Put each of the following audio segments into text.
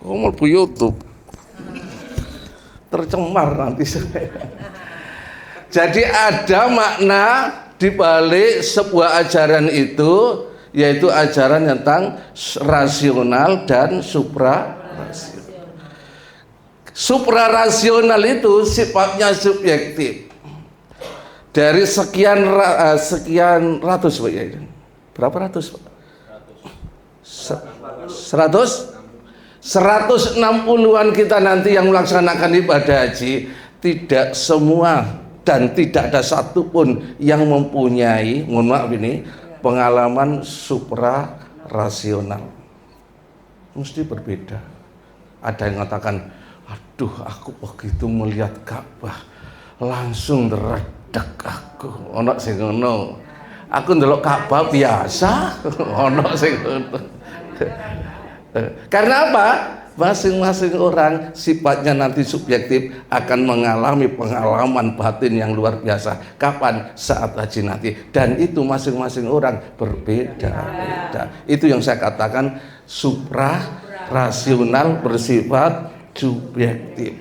Oh, mau YouTube tercemar nanti. Jadi ada makna di balik sebuah ajaran itu, yaitu ajaran tentang rasional dan suprarasional. Suprarasional itu sifatnya subjektif. Dari sekian ratus, Pak ya. Berapa ratus, Pak? 160-an kita nanti yang melaksanakan ibadah haji, tidak semua dan tidak ada satupun yang mempunyai, mohon maaf ini, pengalaman supra-rasional. Mesti berbeda. Ada yang mengatakan, aduh aku begitu melihat Ka'bah langsung deredek aku. Ono sing ngono. Aku ndelok Ka'bah biasa, ono sing ngono. Karena apa? Masing-masing orang sifatnya nanti subjektif akan mengalami pengalaman batin yang luar biasa. Kapan? Saat haji nanti. Dan itu masing-masing orang berbeda-beda. Itu yang saya katakan supra-rasional bersifat subjektif.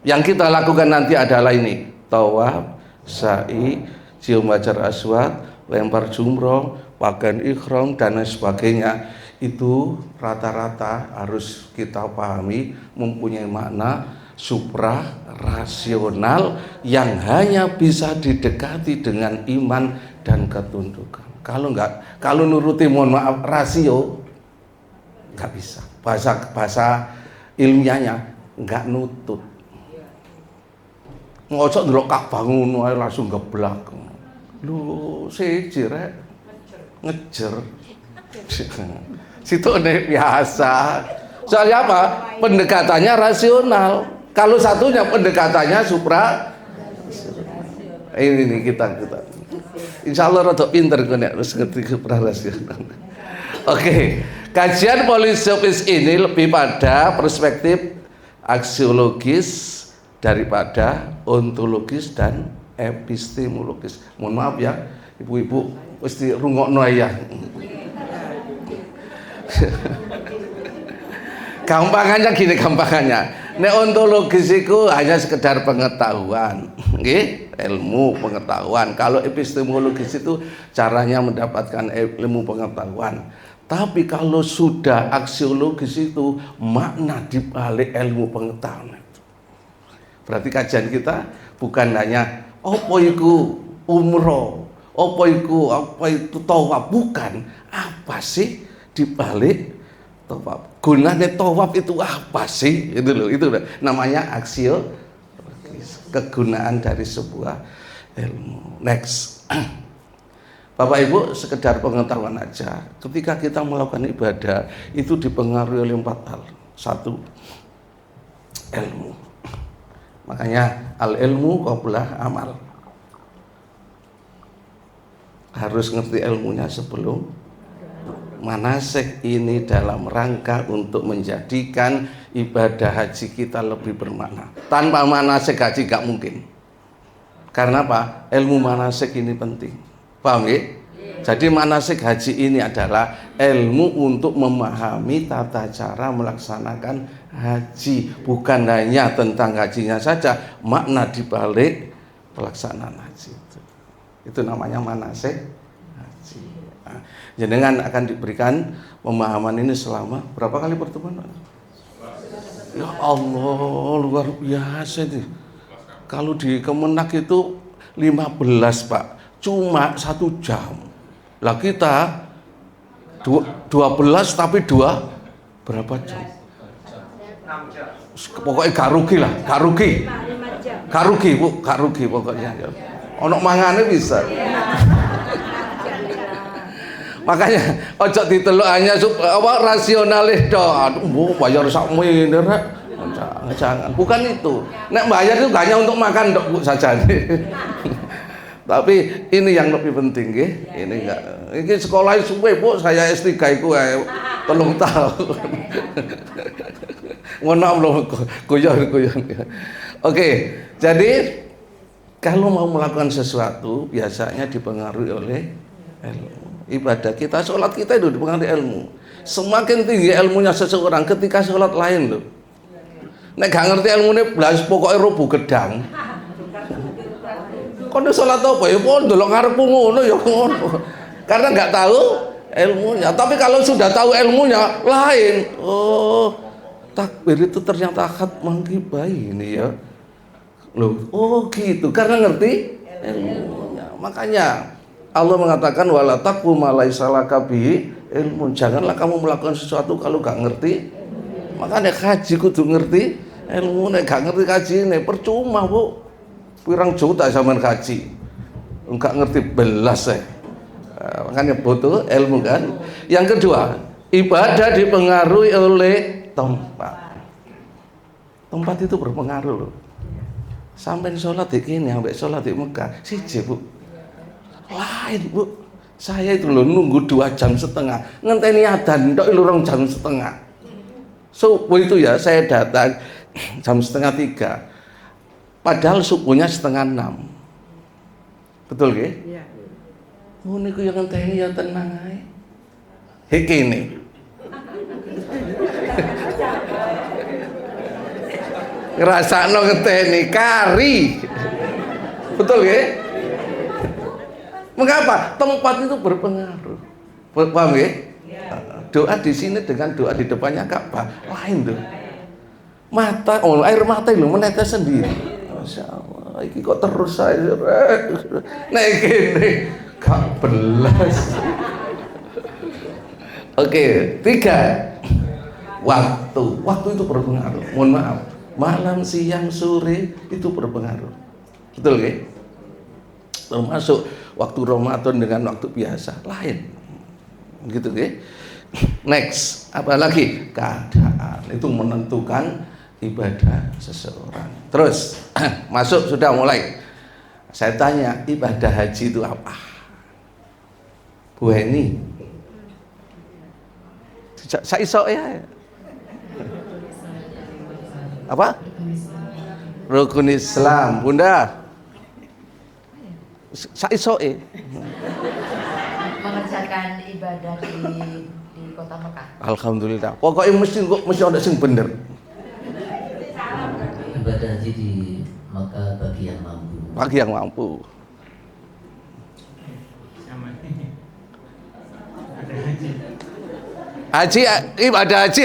Yang kita lakukan nanti adalah ini: tawaf, sa'i, cium hajar aswad, lempar jumroh, pakaian ihram dan lain sebagainya. Itu rata-rata harus kita pahami mempunyai makna supra-rasional yang hanya bisa didekati dengan iman dan ketundukan. Kalau nuruti, mohon maaf, rasio nggak bisa. Bahasa ilmiahnya nggak nutut. Ngocok ndelok Ka'bah ngono ae langsung geblak. Lho, siji rek ngejer. Situ biasa. Soalnya apa? Pendekatannya rasional. Kalau satunya pendekatannya supra. Ini kita. Insya Allah rada pinter kene harus ngerti supra rasional. Oke, kajian polisofis ini lebih pada perspektif aksiologis daripada ontologis dan epistemologis. Mohon maaf ya, ibu-ibu mesti rungokno ya. Gampangannya gini, nek ontologis itu hanya sekedar pengetahuan, ilmu pengetahuan. Kalau epistemologis itu caranya mendapatkan ilmu pengetahuan. Tapi kalau sudah aksiologis itu makna di balik ilmu pengetahuan. Berarti kajian kita bukan hanya apa itu umroh, apa itu tawaf, bukan. Apa sih di balik tawaf? Gunanya tawaf itu apa sih? Itu loh, itu namanya aksiologis, kegunaan dari sebuah ilmu. Next. Bapak Ibu, sekedar pengetahuan aja. Ketika kita melakukan ibadah itu dipengaruhi oleh 4 hal. 1, ilmu. Makanya al-ilmu qabla amal. Harus ngerti ilmunya sebelum manasik. Ini dalam rangka untuk menjadikan ibadah haji kita lebih bermakna. Tanpa manasik haji gak mungkin. Karena apa? Ilmu manasik ini penting. Paham ya? Jadi manasik haji ini adalah ilmu untuk memahami tata cara melaksanakan haji, bukan hanya tentang hajinya saja, makna dibalik pelaksanaan haji itu namanya manasik haji. Nah, jenengan akan diberikan pemahaman ini selama berapa kali pertemuan? Ya Allah, luar biasa ini. Kalau di Kemenak itu 15 Pak, cuma 1 jam. Lah kita 12 tapi berapa jam? 6 jam. Pokoknya gak rugi Bu, gak rugi pokoknya. Ono mangane bisa. Makanya ojo diteluk hanya rasionalis tok. Aduh, bayar sak meneh rek. Jangan. Bukan itu. Nek bayar itu hanya untuk makan tok Bu saja. Tapi ini yang lebih penting nggih. Ini enggak. Iki sekolah suwe Bu, saya S3 iku 3 tahun. Ngono lho guyon. Oke, jadi kalau mau melakukan sesuatu biasanya dipengaruhi oleh ilmu. ibadah kita, sholat kita itu dipengaruhi ilmu. Semakin tinggi ilmunya seseorang ketika sholat lain loh. Nek gak ngerti ilmunya belas pokoknya rubuh gedang. Kono sholat apa ya pun delok ngarepmu ngono ya ngono. Karena nggak tahu ilmunya. Tapi kalau sudah tahu ilmunya lain. Oh, takbir itu ternyata akad menggibahi ini ya. Loh, oh gitu. Karena ngerti ilmunya. Makanya Allah mengatakan wala taqfu ma laisa laka bihi ilmun. Janganlah kamu melakukan sesuatu kalau gak ngerti. Makanya haji kudu ngerti ilmu. Nek gak ngerti haji ini percuma, Bu. Pirang juta zaman haji. Enggak ngerti belas ya. Makanya butuh ilmu kan. Yang kedua, ibadah dipengaruhi oleh tempat. Tempat itu berpengaruh loh. Sampai sholat di kini, sampai sholat di Mekah, siji Bu. Lain Bu. Saya itu loh nunggu 2,5 jam, ngenteni adzan tok 2,5 jam. Subuh itu ya saya datang jam 2:30. Padahal subuhnya 5:30. Betul nggih? Iya. Oh niku yang ngenteni ya tenang ae. Iki ne. Ngrasakno ngenteni kari. Betul nggih? Mengapa? Tempat itu berpengaruh. Paham nggih? Doa di sini dengan doa di depannya Ka'bah lain tuh. Mata, air mata itu menetes sendiri. Masya Allah, ini kok terus saya nek gini gak belas. Oke, 3. Waktu itu berpengaruh. Mohon maaf, malam, siang, sore itu berpengaruh. Betul nggih? Termasuk waktu Ramadan dengan waktu biasa lain. Gitu nggih. Next, apa lagi? Keadaan itu menentukan ibadah seseorang. Terus masuk sudah mulai. Saya tanya, ibadah haji itu apa? Bu Heni. Saya iso ya. Apa? Rukun Islam, Bunda. Saya iso mengerjakan ibadah di kota Mekah. Alhamdulillah. Pokoknya mesti ada sing bener. Ibadah haji di Mekah bagi yang mampu. Bagi yang mampu. Ibadah haji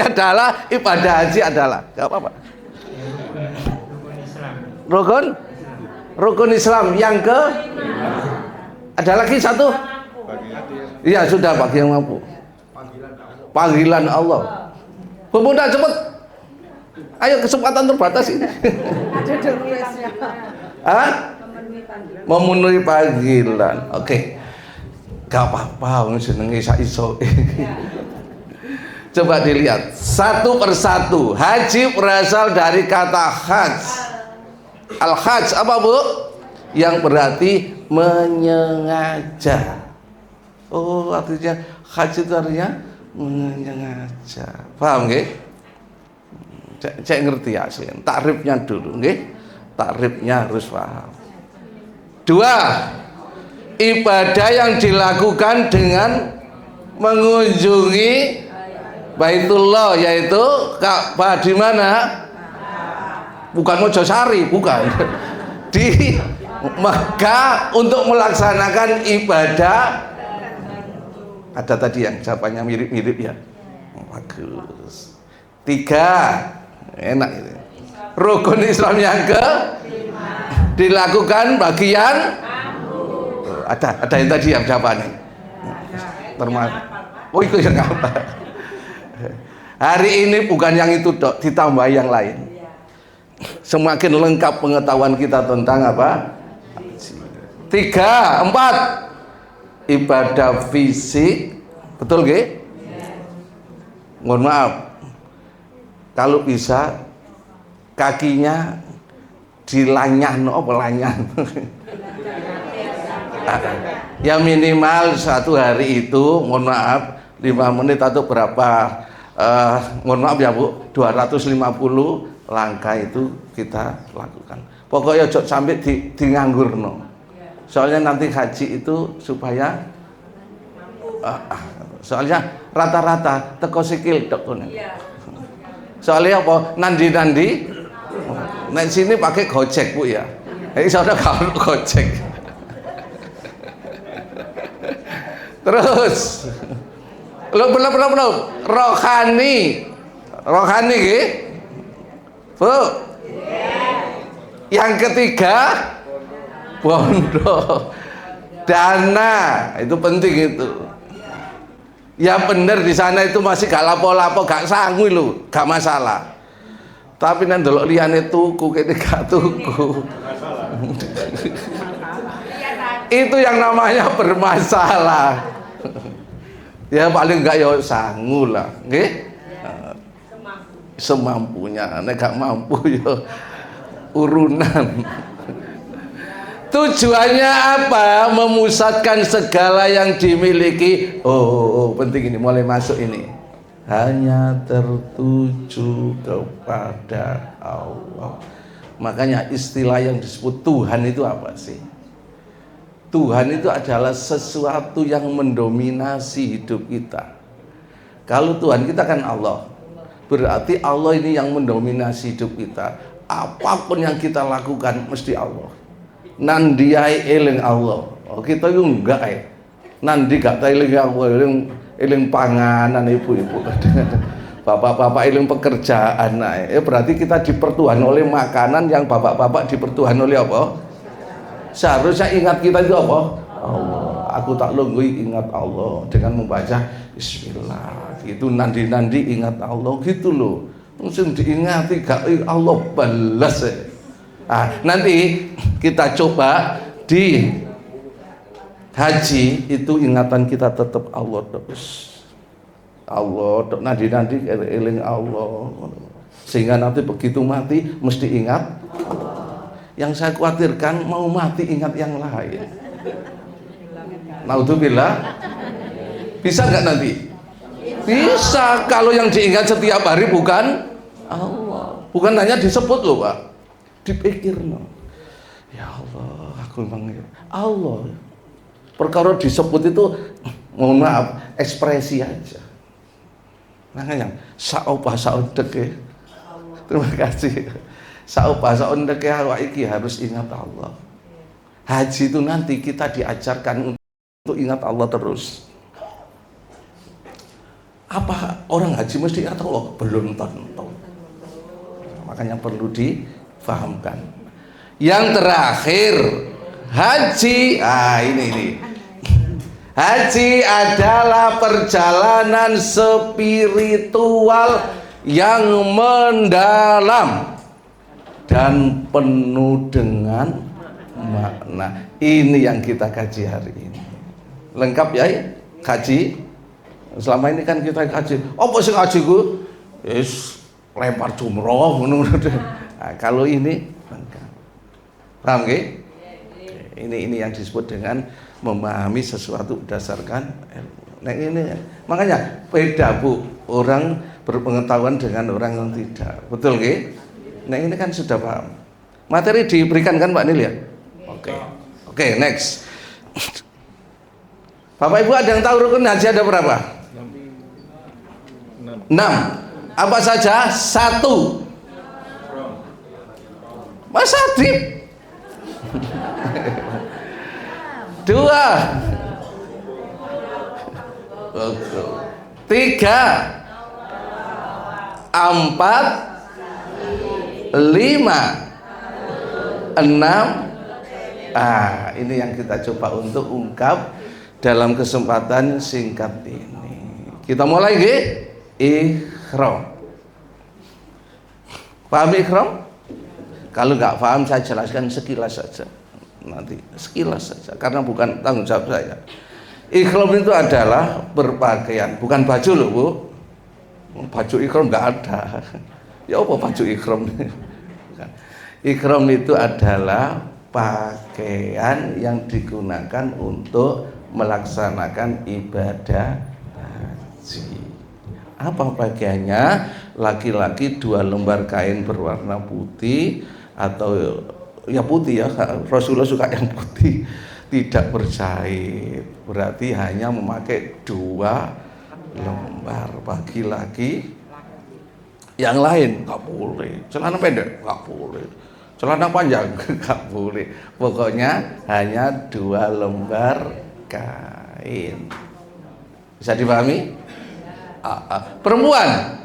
adalah gak apa-apa. Rukun Islam yang ke ada lagi satu. Iya sudah bagi yang mampu. Panggilan Allah. Pemuda cepet. Ayo kesempatan terbatas ini. Memenuhi panggilan. Oke. Gak apa-apa jenenge sak iso. Coba dilihat satu persatu. Haji berasal dari kata hajj. Al-hajj apa Bu? Yang berarti menyengaja. Oh artinya haji itu artinya menyengaja. Paham nggih? Cek ngerti ya sih. Takrifnya dulu nggih. Takrifnya harus paham. 2. Ibadah yang dilakukan dengan mengunjungi Baitullah, yaitu Ka'bah di mana? Bukan Mojosari, bukan. Di Mekah untuk melaksanakan ibadah. Ada tadi yang jawabannya mirip-mirip ya. Bagus. 3. Enak itu. Rukun Islam yang ke dilakukan bagian. Ada yang tadi yang jawabannya. Termasuk. Oh itu yang apa? Hari ini bukan yang itu dok, ditambah yang lain. Semakin lengkap pengetahuan kita tentang apa? 3, 4. Ibadah fisik, betul nggih? Mohon maaf, kalau bisa kakinya dilanyah, apa lanyah? Ya minimal 1 hari itu, mohon maaf, 5 menit atau berapa? Mohon maaf ya Bu, 250 langkah itu kita lakukan. Pokoknya jok sampai di nganggur no. Soalnya nanti haji itu supaya Soalnya rata-rata teko sikil tok ngono. Soalnya apa? Nandi-nandi. Nek sini pakai Gojek, Bu ya. Iso kalau Gojek. Terus belum rohani nggih. Bu. Yang ketiga bondo. Dana, itu penting itu. Ya bener di sana itu masih gak lapo-lapo, gak sanggup lho, gak masalah. Tapi nang delok liyane tuku kene gak tuku. Itu yang namanya bermasalah. Ya paling enggak ya sangu lah, nggih. Semampunya, nek gak mampu ya urunan. Tujuannya apa? Memusatkan segala yang dimiliki. Oh, penting ini, mulai masuk ini. Hanya tertuju kepada Allah. Makanya istilah yang disebut Tuhan itu apa sih? Tuhan itu adalah sesuatu yang mendominasi hidup kita. Kalau Tuhan kita kan Allah, berarti Allah ini yang mendominasi hidup kita. Apapun yang kita lakukan mesti Allah. Nandi ae eling Allah. Oh, kita yo enggak ae. Nandi gak ta eling Allah, eling panganan ibu-ibu. Bapak-bapak eling pekerjaan ae. Berarti kita dipertuhan oleh makanan, yang bapak-bapak dipertuhan oleh apa? Seharusnya ingat kita itu apa? Allah. Aku tak lunggui ingat Allah dengan membaca bismillah. Itu nandi-nandi ingat Allah gitu loh. Mesti diingati gak Allah balas. Nanti kita coba di haji itu ingatan kita tetap Allah terus. Allah nanti eling Allah. Sehingga nanti begitu mati mesti ingat. Yang saya khawatirkan mau mati ingat yang lain. Naudzubillah. Bisa nggak nanti? Bisa kalau yang diingat setiap hari bukan Allah. Bukan hanya disebut loh, Pak. Dipikir no. Ya Allah, aku memang Allah. Perkara disebut itu mohon maaf, ekspresi aja. Makanya saopa saondeke. Terima kasih. Saopa saondeke awak iki harus ingat Allah. Haji itu nanti kita diajarkan untuk ingat Allah terus. Apa orang haji mesti ingat Allah? Belum tentu. Makanya perlu difahamkan. Yang terakhir, haji. Ini. Haji adalah perjalanan spiritual yang mendalam dan penuh dengan makna. Ini yang kita kaji hari ini. Lengkap ya? Kaji. Selama ini kan kita kaji. Apa sih kaji ku? Yes, lempar jumroh. Kalau ini lengkap. Paham nggih? Ini yang disebut dengan memahami sesuatu berdasarkan ilmu. Nah ini makanya beda Bu, orang berpengetahuan dengan orang yang tidak. Betul nggih? Nah ini kan sudah paham. Materi diberikan kan Pak Nil ya? Oke, next. Bapak Ibu ada yang tahu rukun haji ada berapa? 6. Apa saja? 1. Mas Adib. 2. 3. 4. 5. 6. Ini yang kita coba untuk ungkap dalam kesempatan singkat ini. Kita mulai nggih? Ikhram. Paham ikhram? Kalau nggak paham saya jelaskan sekilas saja. Nanti sekilas saja karena bukan tanggung jawab saya. Ikhram itu adalah berpakaian, bukan baju loh Bu. Baju ikhram nggak ada. Ya apa baju ikhram? Ikhram itu adalah pakaian yang digunakan untuk melaksanakan ibadah haji. Apa pakaiannya? Laki-laki 2 lembar kain berwarna putih atau ya putih ya, Rasulullah suka yang putih. tidak berjahit, berarti hanya memakai 2 lembar. Bagi laki yang lain nggak boleh, celana pendek nggak boleh, celana panjang nggak boleh, pokoknya hanya 2 lembar kain. Bisa dipahami? Perempuan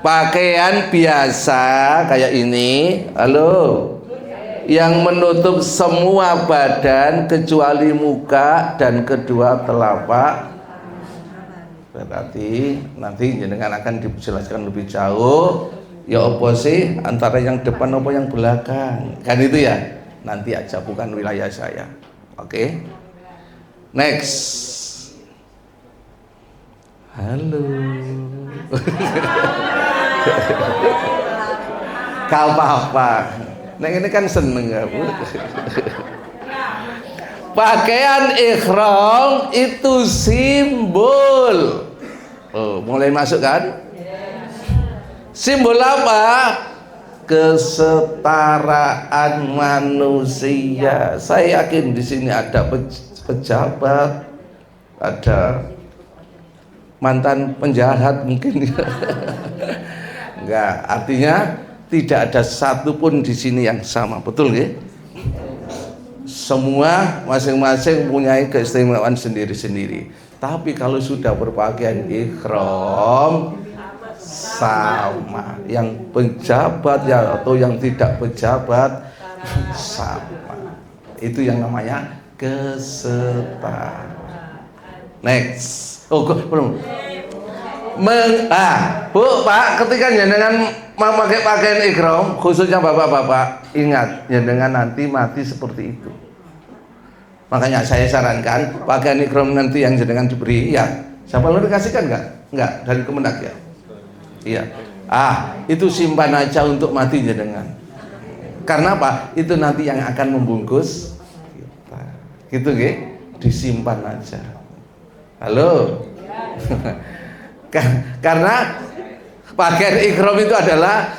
pakaian biasa kayak ini, halo, yang menutup semua badan kecuali muka dan kedua telapak. Berarti nanti jenengan akan dijelaskan lebih jauh. Ya apa sih antara yang depan apa yang belakang? Kan itu ya. Nanti aja, bukan wilayah saya. Oke. Next. Halo. Kau apa? Nah ini kan seneng ya Bu. Pakaian ihram itu simbol. Oh, mulai masuk kan? Simbol apa? Kesetaraan manusia. Saya yakin di sini ada pejabat, ada mantan penjahat mungkin. Enggak, artinya tidak ada satupun di sini yang sama, betul nggih? Semua masing-masing punya keistimewaan sendiri-sendiri. Tapi kalau sudah berpakaian ihram sama, yang pejabat ya atau yang tidak pejabat sama. Itu yang namanya kesetaraan. Next. Oh, belum. Bu, Pak, ketika jenengan memakai pakaian ihram, khususnya bapak-bapak, ingat jenengan nanti mati seperti itu. Makanya saya sarankan pakaian ihram nanti yang jenengan diberi, ya, siapa lu dikasihkan enggak dari Kemenag ya, iya, itu simpan aja untuk mati jenengan. Karena apa? Itu nanti yang akan membungkus kita, gitu nggih, disimpan aja. Halo. Karena pakaian ihram itu adalah,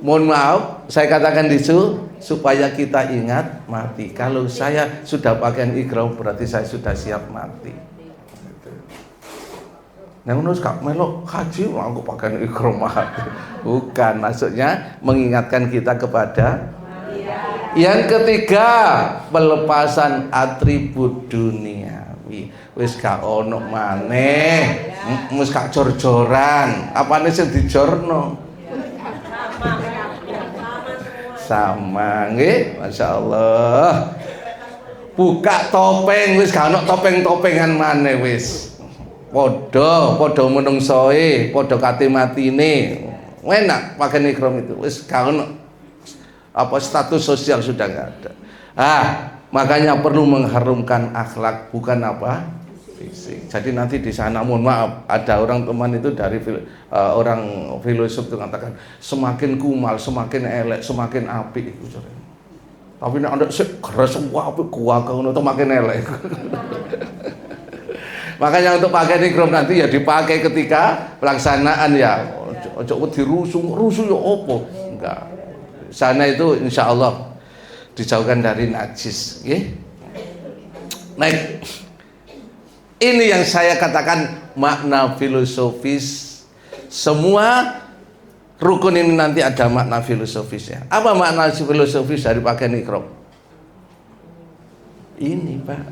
mohon maaf saya katakan supaya kita ingat mati. Kalau saya sudah pakaian ihram berarti saya sudah siap mati. Nah, menurut Kak Melo haji aku pakaian ihram mati. Bukan, maksudnya mengingatkan kita kepada yang ketiga, pelepasan atribut duniawi. Wis gak ono maneh, wis gak jor-joran. Apane sing dijorno? Sama nggih, masyaallah. Buka topeng, wis gak ono topeng-topengan maneh wis. Padha menungsoe, padha kate matine. Enak pakaian ihram itu. Wis gak ono apa status sosial sudah gak ada. Makanya perlu mengharumkan akhlak, bukan apa? Fisik. Jadi nanti di sana, mohon maaf, ada orang teman itu dari orang filosof itu mengatakan semakin kumal, semakin elek, semakin apik itu. Tapi nek anda keras apik kuat ngono to makin elek. Makanya untuk pakaian ihram nanti ya dipakai ketika pelaksanaan ya. Ojo dirusuh ya opo? Enggak. Sana itu insya Allah dijauhkan dari najis, okay? Baik. Ini yang saya katakan makna filosofis. Semua rukun ini nanti ada makna filosofisnya. Apa makna filosofis dari pakaian ihram? Ini Pak,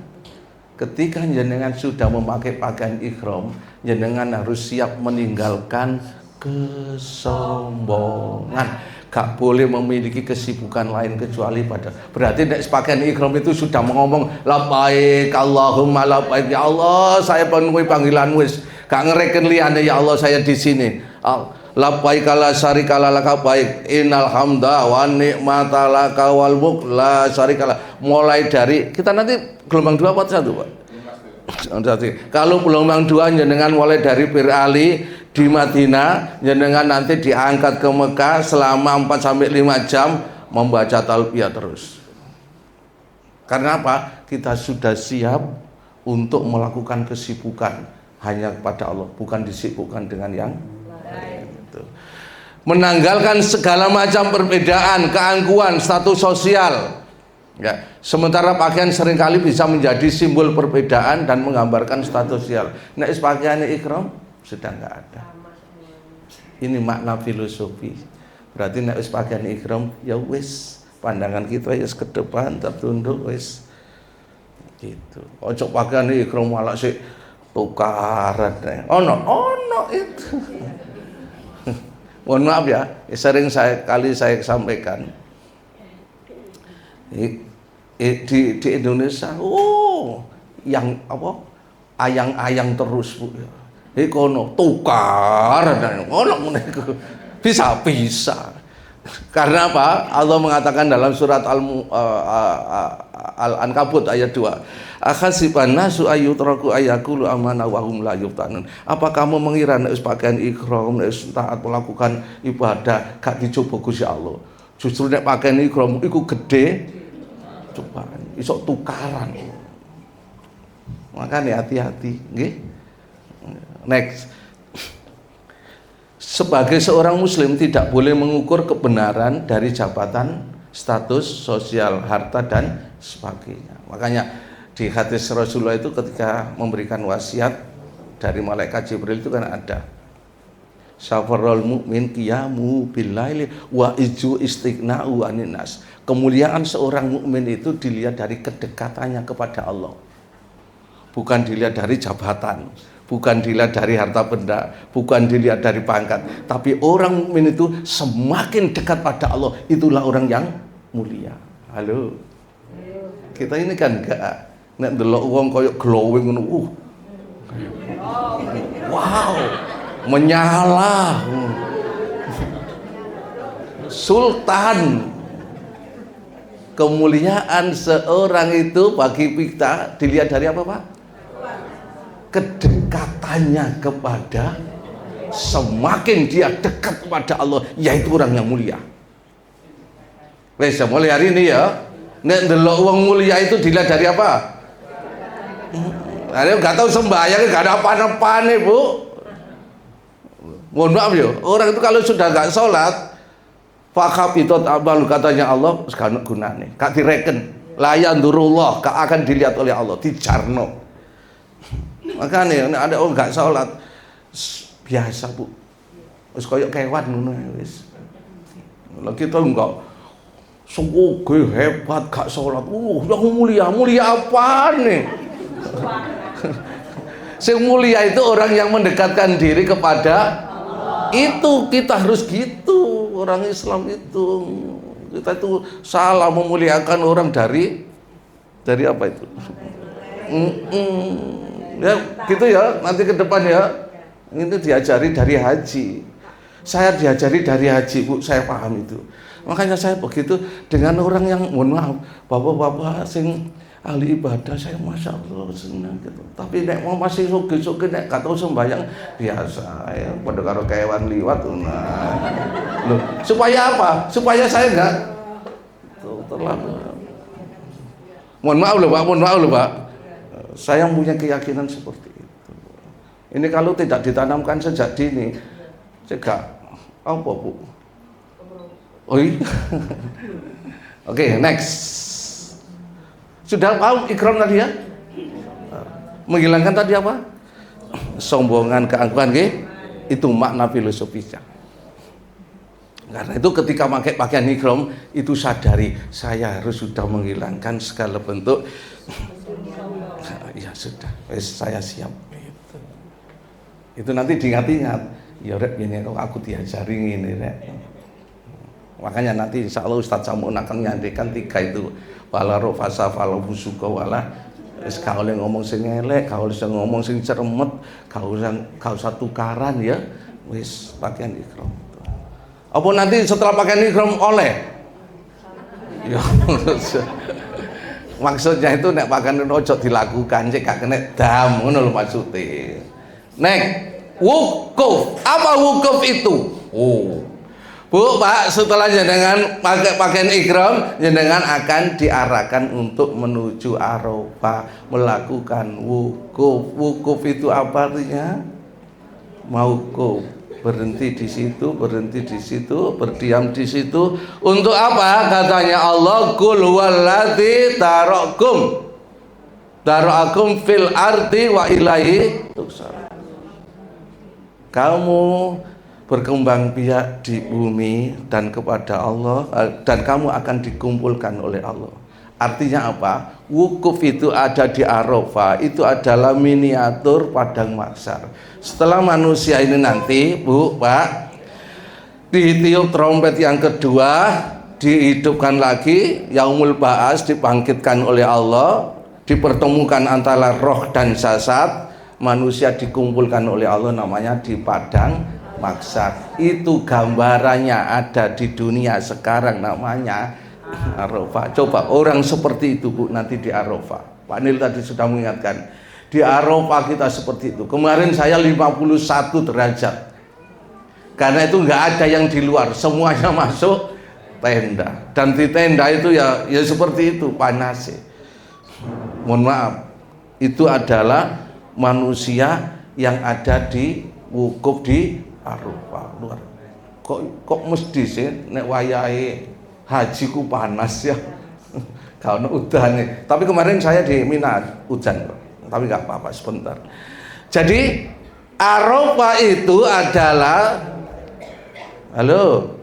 ketika jenengan sudah memakai pakaian ihram, jenengan harus siap meninggalkan kesombongan. Gak boleh memiliki kesibukan lain kecuali pada. Berarti nek pakaian ihram itu sudah ngomong labbaik Allahumma labbaik, ya Allah saya penuhi panggilanmu, wis gak ngereken liyane, ya Allah saya di sini. Labbaik la syarika laka baik innal hamda wa ni'mata laka wal mulk la syarika lak. Mulai dari kita nanti gelombang 2 apa 1 Pak? Kalau gelombang 2 jenengan mulai dari Bir Ali di Madinah, jenengan nanti diangkat ke Mekah selama 4-5 jam membaca talbiyah terus. Karena apa? Kita sudah siap untuk melakukan kesibukan hanya kepada Allah, bukan disibukkan dengan yang lain. Menanggalkan segala macam perbedaan, keangkuhan, status sosial. Ya, sementara pakaian seringkali bisa menjadi simbol perbedaan dan menggambarkan status sosial. Nek pakaian ihram sudah enggak ada. Ini makna filosofi. Berarti nek pakaian ihram ya wis, pandangan kita ya ke depan tertunduk wis. Gitu. Ojo pakaian ihram malah sik tukaran. Ono itu. Mohon maaf ya, sering saya sampaikan di Indonesia, yang apa? Ayang-ayang terus Bu. Kono tukar dan ono bisa. Karena apa? Allah mengatakan dalam surat Al-Ankabut ayat 2. Akhasiban nasu ayyutraku ayyakulu amana wa hum la yuftanun. Apa kamu mengira nek pakaian ihram nek taat melakukan ibadah gak dicoba Gusti Allah? Justru nek pakaian ihram iku gede cobaan, iso tukaran. Makanya hati-hati, nggih. Next. Sebagai seorang muslim tidak boleh mengukur kebenaran dari jabatan, status sosial, harta dan sebagainya. Makanya di hadis Rasulullah itu ketika memberikan wasiat dari malaikat Jibril itu kan ada safarul mu'min qiyamu billaili wa iju istighna'u anin nas. Kemuliaan seorang mukmin itu dilihat dari kedekatannya kepada Allah. Bukan dilihat dari jabatan, bukan dilihat dari harta benda, bukan dilihat dari pangkat, tapi orang mukmin itu semakin dekat pada Allah, itulah orang yang mulia. Halo. Kita ini kan enggak nek ndelok wong koyo glowing ngono. Wow. Menyala. Sultan. Kemuliaan seorang itu bagi kita dilihat dari apa, Pak? Kedekatannya kepada, semakin dia dekat kepada Allah, yaitu orang yang mulia. Wes mulai hari ini ya, nek ndelok wong mulia itu dilihat dari apa? Ada nggak tahu sembahyang nggak ada apa-apanya Bu. Mohon maaf ya, orang itu kalau sudah nggak sholat, fakab itu amal katanya Allah sekarang gunanya, kak direken, layan durullah, kak akan dilihat oleh Allah, dijarno. Makanya ada orang nggak sholat biasa Bu, wis koyok kewan ngono wis. Lah kita enggak sungguh hebat gak sholat, yang mulia apa nih? Yang mulia itu orang yang mendekatkan diri kepada Allah. Itu kita harus gitu, orang Islam itu. Kita itu salah memuliakan orang dari apa itu? Ya gitu ya, nanti ke depan ya. Ini diajari dari haji. Saya diajari dari haji Bu, saya paham itu. Makanya saya begitu dengan orang yang, mohon maaf, bapak-bapak sing ahli ibadah, saya masya Allah senang gitu. Tapi nek mau masih suge-suge nek gak tau sembahyang biasa ya, pada karo kewan liwat. Nah, loh, supaya apa? Supaya saya enggak terlalu. Mohon maaf loh Pak. Saya punya keyakinan seperti itu. Ini kalau tidak ditanamkan sejak dini, cegah apa Bu? Oh iya. Oke, next. Sudah paham ikram tadi ya? Menghilangkan tadi apa? Sombongan, keangkuhan, itu makna filosofisnya. Karena itu ketika pakai pakaian ikram itu sadari saya harus sudah menghilangkan segala bentuk. Ya sudah, saya siap. Itu nanti diingat-ingat. Ya Rek, ini aku diajari ini Rek. Makanya nanti insya Allah Ustadz Samun akan menyampaikan 3 itu. Wala rofasa wala busuka wala kau oleh ngomong sing elek, kau oleh ngomong sing ceremet, kau usah tukaran ya. Wis pakaian ikram. Apa nanti setelah pakaian ikram oleh? Ya maksudnya itu nek pakaian ojo dilakukan cek gak kena dam ngono lho maksude. Nek wukuf, apa wukuf itu? Bu, Pak, setelah jenengan pakai pakaian ikram, jenengan akan diarahkan untuk menuju Arafah, melakukan wukuf. Wukuf itu apa artinya? Mauquf. berhenti di situ, berhenti di situ, berdiam di situ. Untuk apa? Katanya Allah, qul huwallazi tarakum fil ardi wa ilaihi tuhsyarun. Kamu berkembang biak di bumi dan kepada Allah, dan kamu akan dikumpulkan oleh Allah. Artinya apa? Wukuf itu ada di Arafah, itu adalah miniatur padang mahsyar. Setelah manusia ini nanti, Bu, Pak, ditiup trompet yang kedua, dihidupkan lagi, yaumul ba'as, dibangkitkan oleh Allah, dipertemukan antara roh dan jasad, manusia dikumpulkan oleh Allah, namanya di padang mahsyar. Itu gambarannya ada di dunia sekarang, namanya Arafah. Coba orang seperti itu, Bu, nanti di Arafah. Pak Nil tadi sudah mengingatkan, di Arafah kita seperti itu. Kemarin saya 51 derajat, karena itu nggak ada yang di luar, semuanya masuk tenda. Dan di tenda itu ya seperti itu panasnya. Mohon maaf, itu adalah manusia yang ada di wukuf di Arafah. Luar. Kok mesti sih nek wayahe haji ku panas ya. Kalau udane. Tapi kemarin saya di Mina hujan kok. Tapi nggak apa-apa, sebentar. Jadi Arafah itu adalah, halo,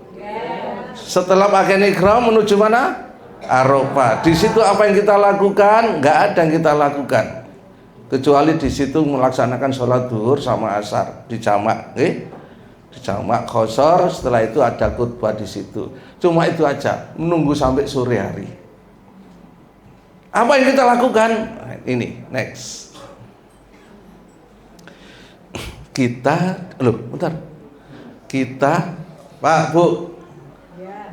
setelah pakai ihram menuju mana? Arafah. Di situ apa yang kita lakukan? Nggak ada yang kita lakukan, kecuali di situ melaksanakan sholat duhur sama asar di jamak, di jamak khosor. Setelah itu ada khutbah di situ. Cuma itu aja, menunggu sampai sore hari. Apa yang kita lakukan? Ini next. Kita, Pak, Bu,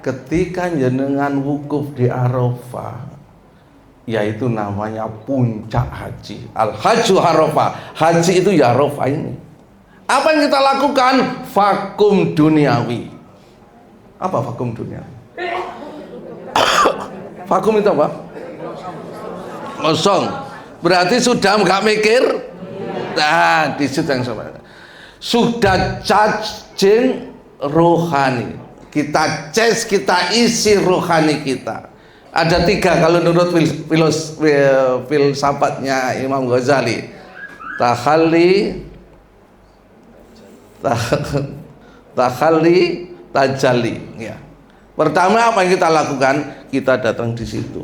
ketika jenengan wukuf di Arafah, yaitu namanya puncak haji. Al-hajju Arafah. Haji itu ya Arafah ini. Apa yang kita lakukan? Vakum duniawi. Apa vakum duniawi? Vakum itu apa? Kosong. Berarti sudah nggak mikir. Nah, di situ yang sama. Sudah charging rohani. Kita cas, kita isi rohani kita. Ada 3 kalau menurut filsafatnya Imam Ghazali. Takhalli, tajalli. Ya. Pertama apa yang kita lakukan? Kita datang di situ,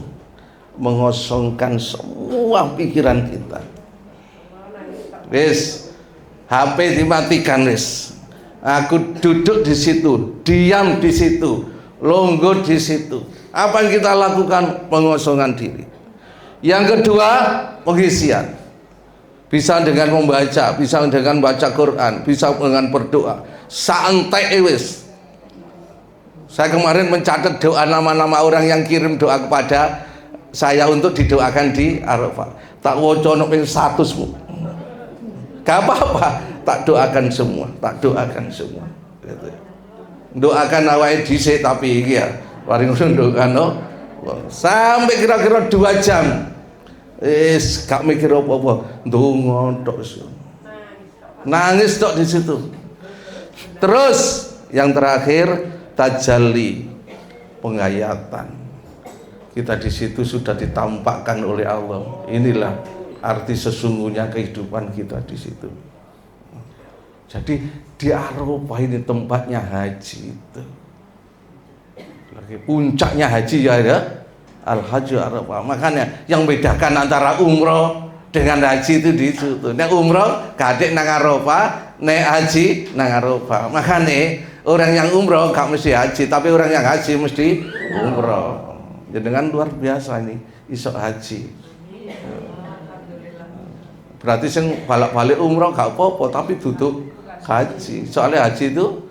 mengosongkan semua pikiran kita. Wis, HP dimatikan wis. Aku duduk di situ, diam di situ, longgo di situ. Apa yang kita lakukan? Pengosongan diri. Yang kedua, pengisian. Bisa dengan membaca, bisa dengan baca Quran, bisa dengan berdoa. Santai wis. Saya kemarin mencatat doa nama-nama orang yang kirim doa kepada saya untuk didoakan di Arafah. Tak woco nek ping 100-mu. Gak apa-apa, tak doakan semua, tak doakan semua. Gitu. Doakan awake dhisik tapi iki ya, paling doakan no. Sampai kira-kira 2 jam. Gak mikir apa-apa, ndonga tok. Nangis tok di situ. Terus yang terakhir tajalli, penghayatan. Kita di situ sudah ditampakkan oleh Allah. Inilah arti sesungguhnya kehidupan kita di situ. Jadi di Arafah ini tempatnya haji itu. Lagi puncaknya haji ya. Al-Hajju Arafah. Makanya yang bedakan antara umroh dengan haji itu di situ. Nek umroh kadek nang Arafah, nek haji nang Arafah. Makanya orang yang umroh gak mesti haji, tapi orang yang haji mesti umroh. Jadi dengan luar biasa ini iso haji. Berarti sing balik-balik umroh gak apa-apa, tapi duduk haji. Soalnya haji itu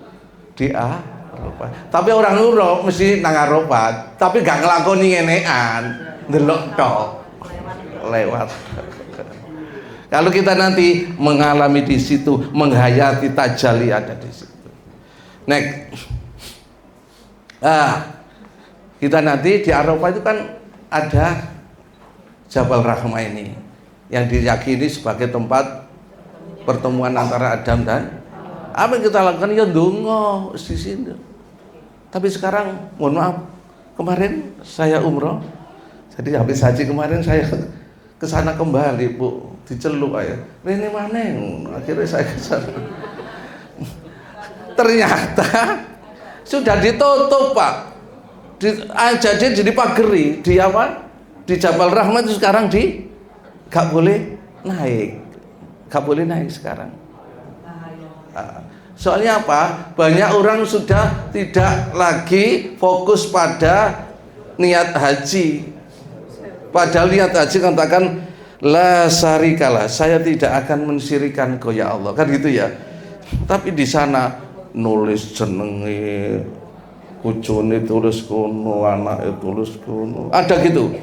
di Arafah. Tapi orang umroh mesti nang Arafah, tapi gak ngelakoni ngenean, ndelok tok. Lewat. Kalau kita nanti mengalami di situ, menghayati tajalli ada di situ. Next. Kita nanti di Arafah itu kan ada Jabal Rahmah ini yang diyakini sebagai tempat pertemuan antara Adam dan Apa yang kita lakukan? Ya ndonga di sini. Tapi sekarang mohon maaf, kemarin saya umroh, jadi habis haji kemarin saya ke sana kembali, Bu, diceluk aja. Ini mana? Akhirnya saya ke sana. Ternyata sudah ditutup, Pak. Jadi pageri di apa? Di Jabal Rahmah itu sekarang gak boleh naik. Gak boleh naik sekarang. Soalnya apa? Banyak orang sudah tidak lagi fokus pada niat haji. Padahal niat haji katakan la syarikalah, saya tidak akan mensyirikan Engkau ya Allah, kan gitu ya. Tapi di sana nulis jenenge, bojone tulis kono, anake tulis kono. Ada gitu?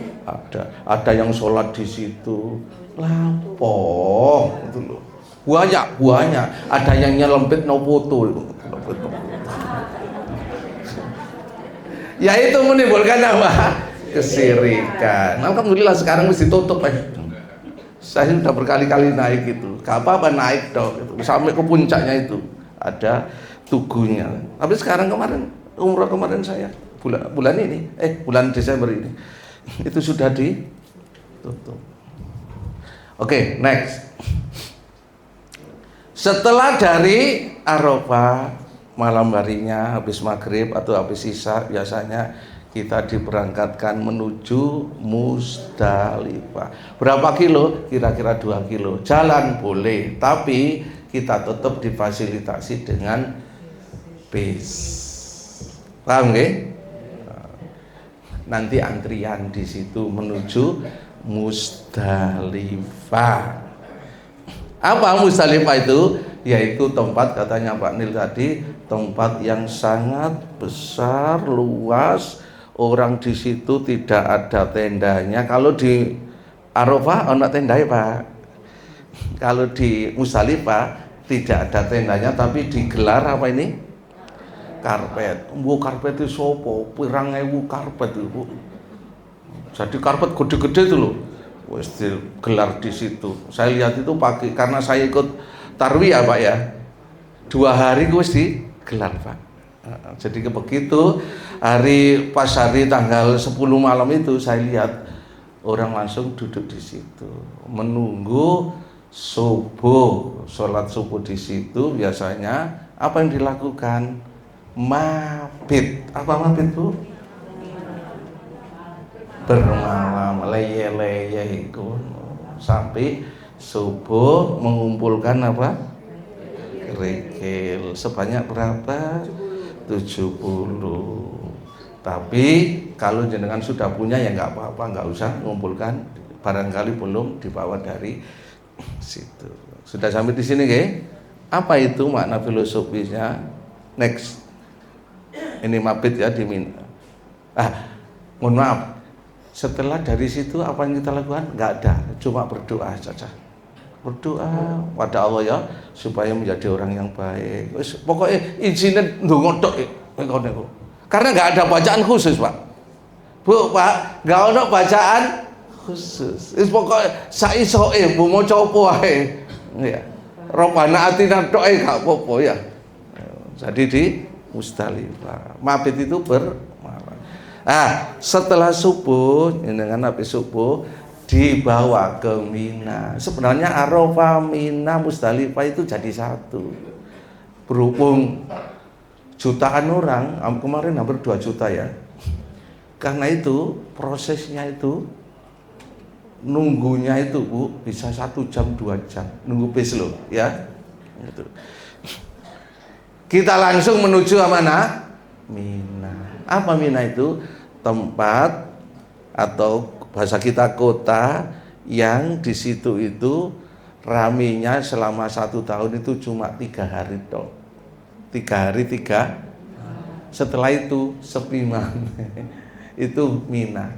Ada yang sholat di situ. Lapo gitu loh. Banyak. Ada yang nyelempit no foto. Ya itu menimbulkan apa? Kesirikan. Alhamdulillah sekarang mesti tutup. Saya sudah berkali-kali naik itu. Gak apa-apa naik dong. Sampai ke puncaknya itu ada tugunya. Tapi sekarang kemarin umroh kemarin saya bulan ini, bulan Desember ini itu sudah ditutup. Oke, next. Setelah dari Arafah malam harinya habis maghrib atau habis isya biasanya kita diberangkatkan menuju Musdalifah. Berapa kilo? Kira-kira 2 kilo. Jalan boleh, tapi kita tetap difasilitasi dengan bis. Paham nggih? Nanti antrian di situ menuju Musdalifah. Apa Musdalifah itu? Yaitu tempat, katanya Pak Nil tadi, tempat yang sangat besar, luas. Orang di situ tidak ada tendanya. Kalau di Arafah ada tendanya, Pak. Kalau di Musdalifah tidak ada tendanya, tapi digelar apa ini? Karpet. Karpet itu sopo, pirang ewu karpet itu. Jadi karpet gede-gede itu loh. Wes digelar di situ. Saya lihat itu pagi karena saya ikut tarwiyah, Pak ya. 2 hari wes digelar, Pak. Jadi begitu pas hari tanggal 10 malam itu saya lihat orang langsung duduk di situ menunggu subuh, sholat subuh di situ. Biasanya apa yang dilakukan? Mabit. Apa mabit, Bu? Bermalam, leye-leye itu sampai subuh, mengumpulkan apa? Kerikil sebanyak berapa? 70. Tapi kalau jenengan sudah punya ya nggak apa-apa, nggak usah mengumpulkan, barangkali belum dibawa dari situ. Sudah sampai di sini, nggih? Apa itu makna filosofisnya? Next. Ini mabit ya di Mina. Mohon maaf. Setelah dari situ apa yang kita lakukan? Nggak ada, cuma berdoa saja. Berdoa pada Allah ya supaya menjadi orang yang baik. Pokoknya izinnya ndonga tok karena nggak ada bacaan khusus, Pak. Bu, Pak, nggak ada bacaan khusus. Pokoknya saisoe bu mau coba ya. Robbana atina tok gak apa-apa ya. Jadi di Musdalifah. Mabit itu bermalam. Setelah subuh, dengan habis subuh dibawa ke Mina. Sebenarnya Arafah, Mina, Musdalifah itu jadi satu. Berhubung jutaan orang, kemarin hampir 2 juta ya. Karena itu prosesnya itu nunggunya itu, Bu, bisa 1 jam 2 jam nunggu bis loh ya. Gitu. Kita langsung menuju mana? Mina. Apa Mina itu? Tempat atau bahasa kita kota yang di situ itu raminya selama 1 tahun itu cuma 3 hari toh. 3 hari 3. Setelah itu sepi itu Mina.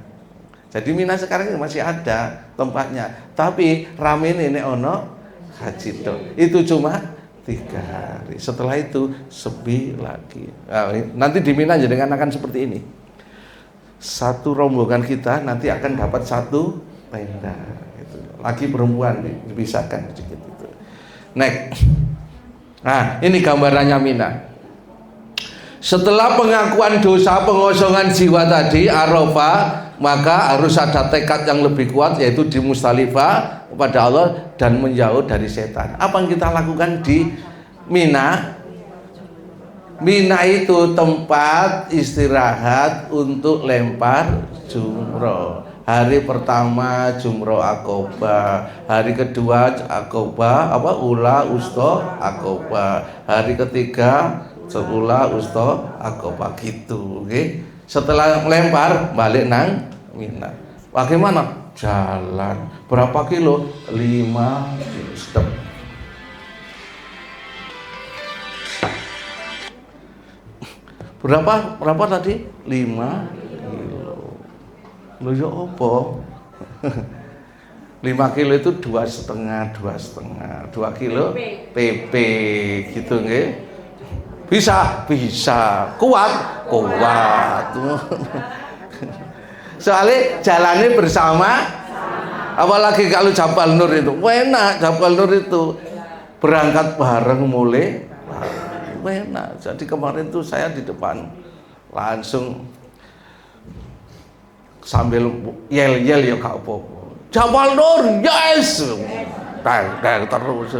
Jadi Mina sekarang masih ada tempatnya, tapi rame ini ono haji toh. Itu cuma 3 hari. Setelah itu sepi lagi. Nanti di Mina jenengan akan seperti ini. Satu rombongan kita nanti akan dapat 1 tenda. Gitu. Lagi perempuan dipisahkan sedikit itu. Next. Nah, ini gambarannya Mina. Setelah pengakuan dosa, pengosongan jiwa tadi, Arafah, maka harus ada tekad yang lebih kuat, yaitu di Musdalifah kepada Allah dan menjauh dari setan. Apa yang kita lakukan di Mina? Mina itu tempat istirahat untuk lempar jumroh. Hari pertama jumroh Aqobah, hari kedua Aqobah ula usta Aqobah, hari ketiga ula usta Aqobah gitu, okay? Setelah melempar balik nang Mina. Bagaimana? Jalan berapa kilo? 5 kilo. Step. Berapa tadi? 5 kilo. Loh ya apa? 5 kilo itu 2,5 kilo PP gitu nggih. Bisa. Kuat. Soalnya jalannya bersama. Apalagi kalau Jabal Nur itu, enak. Jabal Nur itu berangkat bareng mulai enak. Jadi kemarin tuh saya di depan langsung sambil yel-yel ya gak apa-apa. Jabal Nur, yes. Dang terus.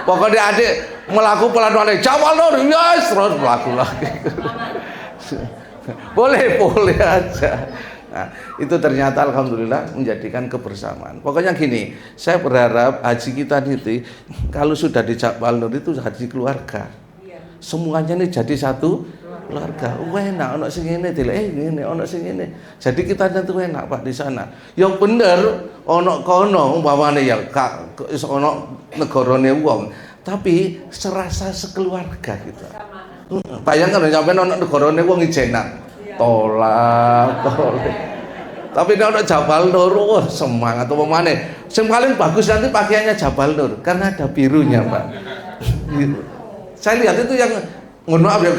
Pokoknya adik melaku pelan-pelan, Jabal Nur, yes, terus melaku lagi. Boleh aja. Nah, itu ternyata alhamdulillah menjadikan kebersamaan. Pokoknya gini, saya berharap haji kita itu kalau sudah di Jabal Nur itu haji keluarga. Semuanya ini jadi satu keluarga. Enak ono sing ngene ngene, ono sing ngene. Jadi kita tentu enak Pak di sana. Yang bener ono kono umpamane ya gak ono negarane wong, tapi serasa sekeluarga kita. Bayangkan sampeyan ono negarane wong ijenan. Tolak. Tapi nek ono Jabal Nur, semangat umpamane. Sing paling bagus nanti pakaiannya Jabal Nur karena ada birunya, Pak. Gitu. Saya lihat itu yang ngono ya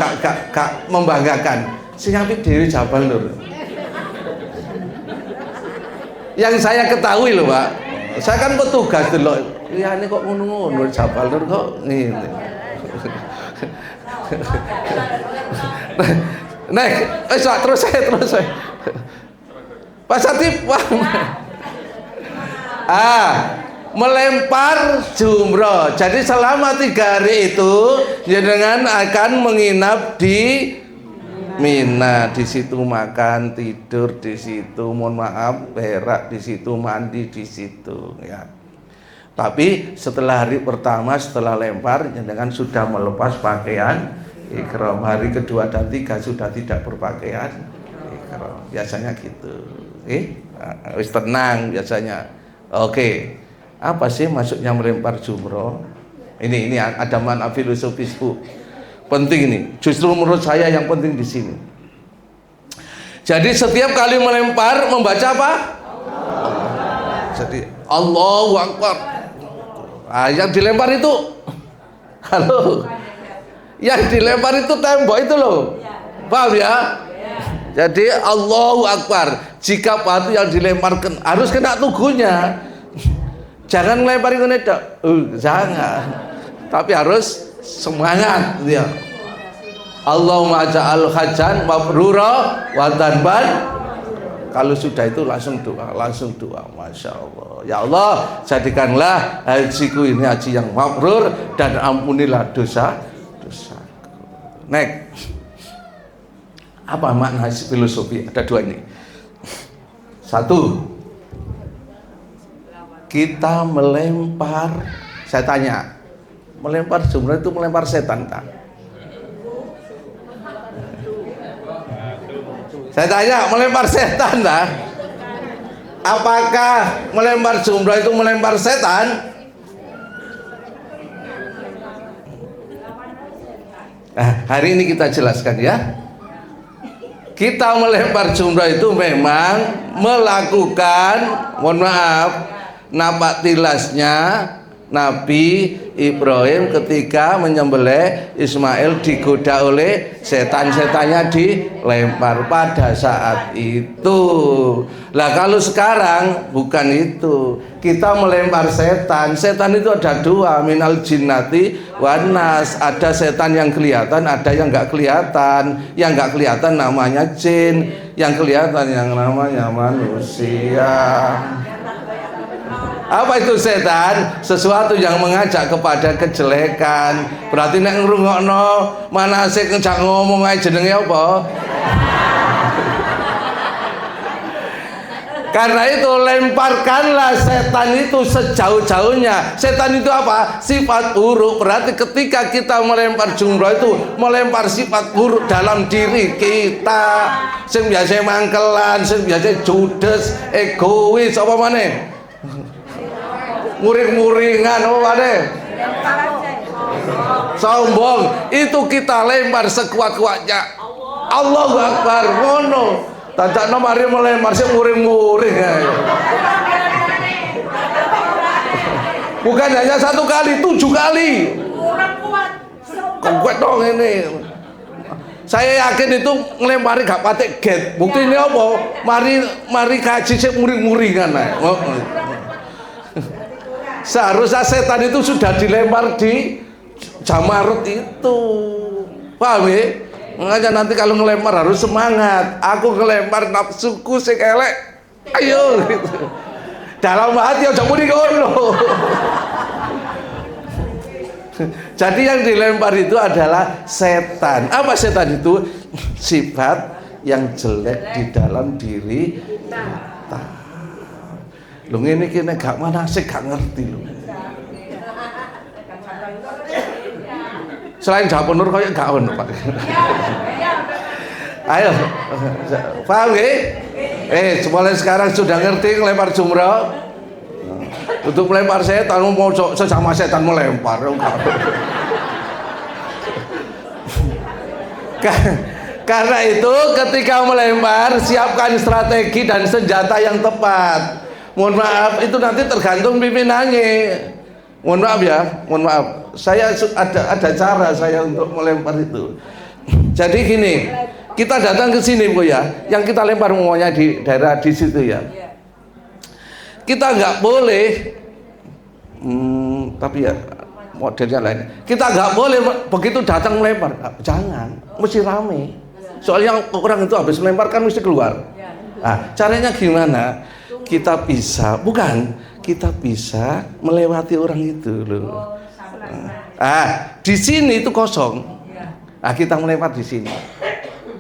gak membanggakan. Sing apik dhewe Jabal Nur. Yang saya ketahui loh, Pak. Saya kan petugas dulu. Iya ini kok ngono-ngono Jabal Nur kok ngene. Nah, terus saya. Pak Satip, melempar jumroh. Jadi selama 3 hari itu jenengan akan menginap di Mina. Di situ makan, tidur di situ, mohon maaf, berak di situ, mandi di situ, ya. Tapi setelah hari pertama setelah lempar jenengan sudah melepas pakaian ihram. Hari kedua dan 3 sudah tidak berpakaian ihram. Biasanya gitu. Wis tenang biasanya. Oke. Apa sih maksudnya melempar jumroh? Ini ada makna filosofis Bu. Penting ini. Justru menurut saya yang penting di sini. Jadi setiap kali melempar membaca apa? Jadi Allahu Akbar. Yang dilempar itu halo. Yang dilempar itu tembok itu loh. Paham ya? Jadi Allahu Akbar. Jika batu yang dilemparkan harus kena tubuhnya. Jangan melempari kena tok. Jangan. Tapi harus semangat dia. Allahumma ja'al hajan mabrura wa tanban. Kalau sudah itu langsung doa, Masya Allah. Ya Allah, jadikanlah hajiku ini haji yang mabrur dan ampunilah dosa-dosaku. Next. Apa makna filosofi? Ada 2 ini. 1, kita melempar. Saya tanya, melempar jumroh itu melempar setan tak? Saya tanya, melempar setan tak? Apakah melempar jumroh itu melempar setan? Nah, hari ini kita jelaskan ya. Kita melempar jumroh itu memang melakukan, mohon maaf, napak tilasnya Nabi Ibrahim ketika menyembelih Ismail digoda oleh setan-setannya dilempar pada saat itu. Lah kalau sekarang bukan itu, kita melempar setan. Setan itu ada dua, minal jinnati wan nas. Ada setan yang kelihatan, ada yang nggak kelihatan. Yang nggak kelihatan namanya jin, yang kelihatan yang namanya manusia. Apa itu setan? Sesuatu yang mengajak kepada kejelekan. Berarti nek ngrungokno manasik ngejak ngomong ae jenenge apa? Karena itu lemparkanlah setan itu sejauh-jauhnya. Setan itu apa? Sifat buruk. Berarti ketika kita melempar jumroh itu melempar sifat buruk dalam diri kita. Sing biasa mangkelan, sing biasa judes, egois, apa maneh? Muring-muringan, apa maneh? Sombong. Itu kita lempar sekuat-kuatnya. Allahu Akbar, ngono. Tadakno mari melempar sing muring-muring ae. Bukan hanya 1 kali, 7 kali. Kuat dong ini. Saya yakin itu ngelempari gak patek get. Buktinya apa? Mari kaji sing muring-muringan ae. Seharusnya setan itu sudah dilempar di Jamarut itu. Paham ya? Makanya nanti kalau ngelempar harus semangat. Aku ngelempar nafsuku sing elek. Ayo gitu. Dalam hati aja muni ngono. Jadi yang dilempar itu adalah setan. Apa setan itu? Sifat yang jelek di dalam diri kita. Lu ngene iki nek gak manasik gak ngerti lu. Selain Japunur kaya gak ono, Pak. Ayo. Paham nggih? Mulai sekarang sudah ngerti ngelempar jumroh. Untuk melempar setan mau sesama setan melempar. Karena itu ketika melempar siapkan strategi dan senjata yang tepat. Mohon maaf, itu nanti tergantung pimpinannya. Mohon maaf ya, mohon maaf. Saya ada cara saya untuk melempar itu. Jadi gini, kita datang ke sini Bu ya, yang kita lempar semuanya di daerah di situ ya. Kita nggak boleh, tapi ya modelnya lain. Kita nggak boleh begitu datang melempar, jangan, mesti rame. Soalnya orang itu habis melempar kan mesti keluar. Nah, caranya gimana? Kita bisa melewati orang itu loh. Di sini itu kosong. Nah, kita melempar di sini.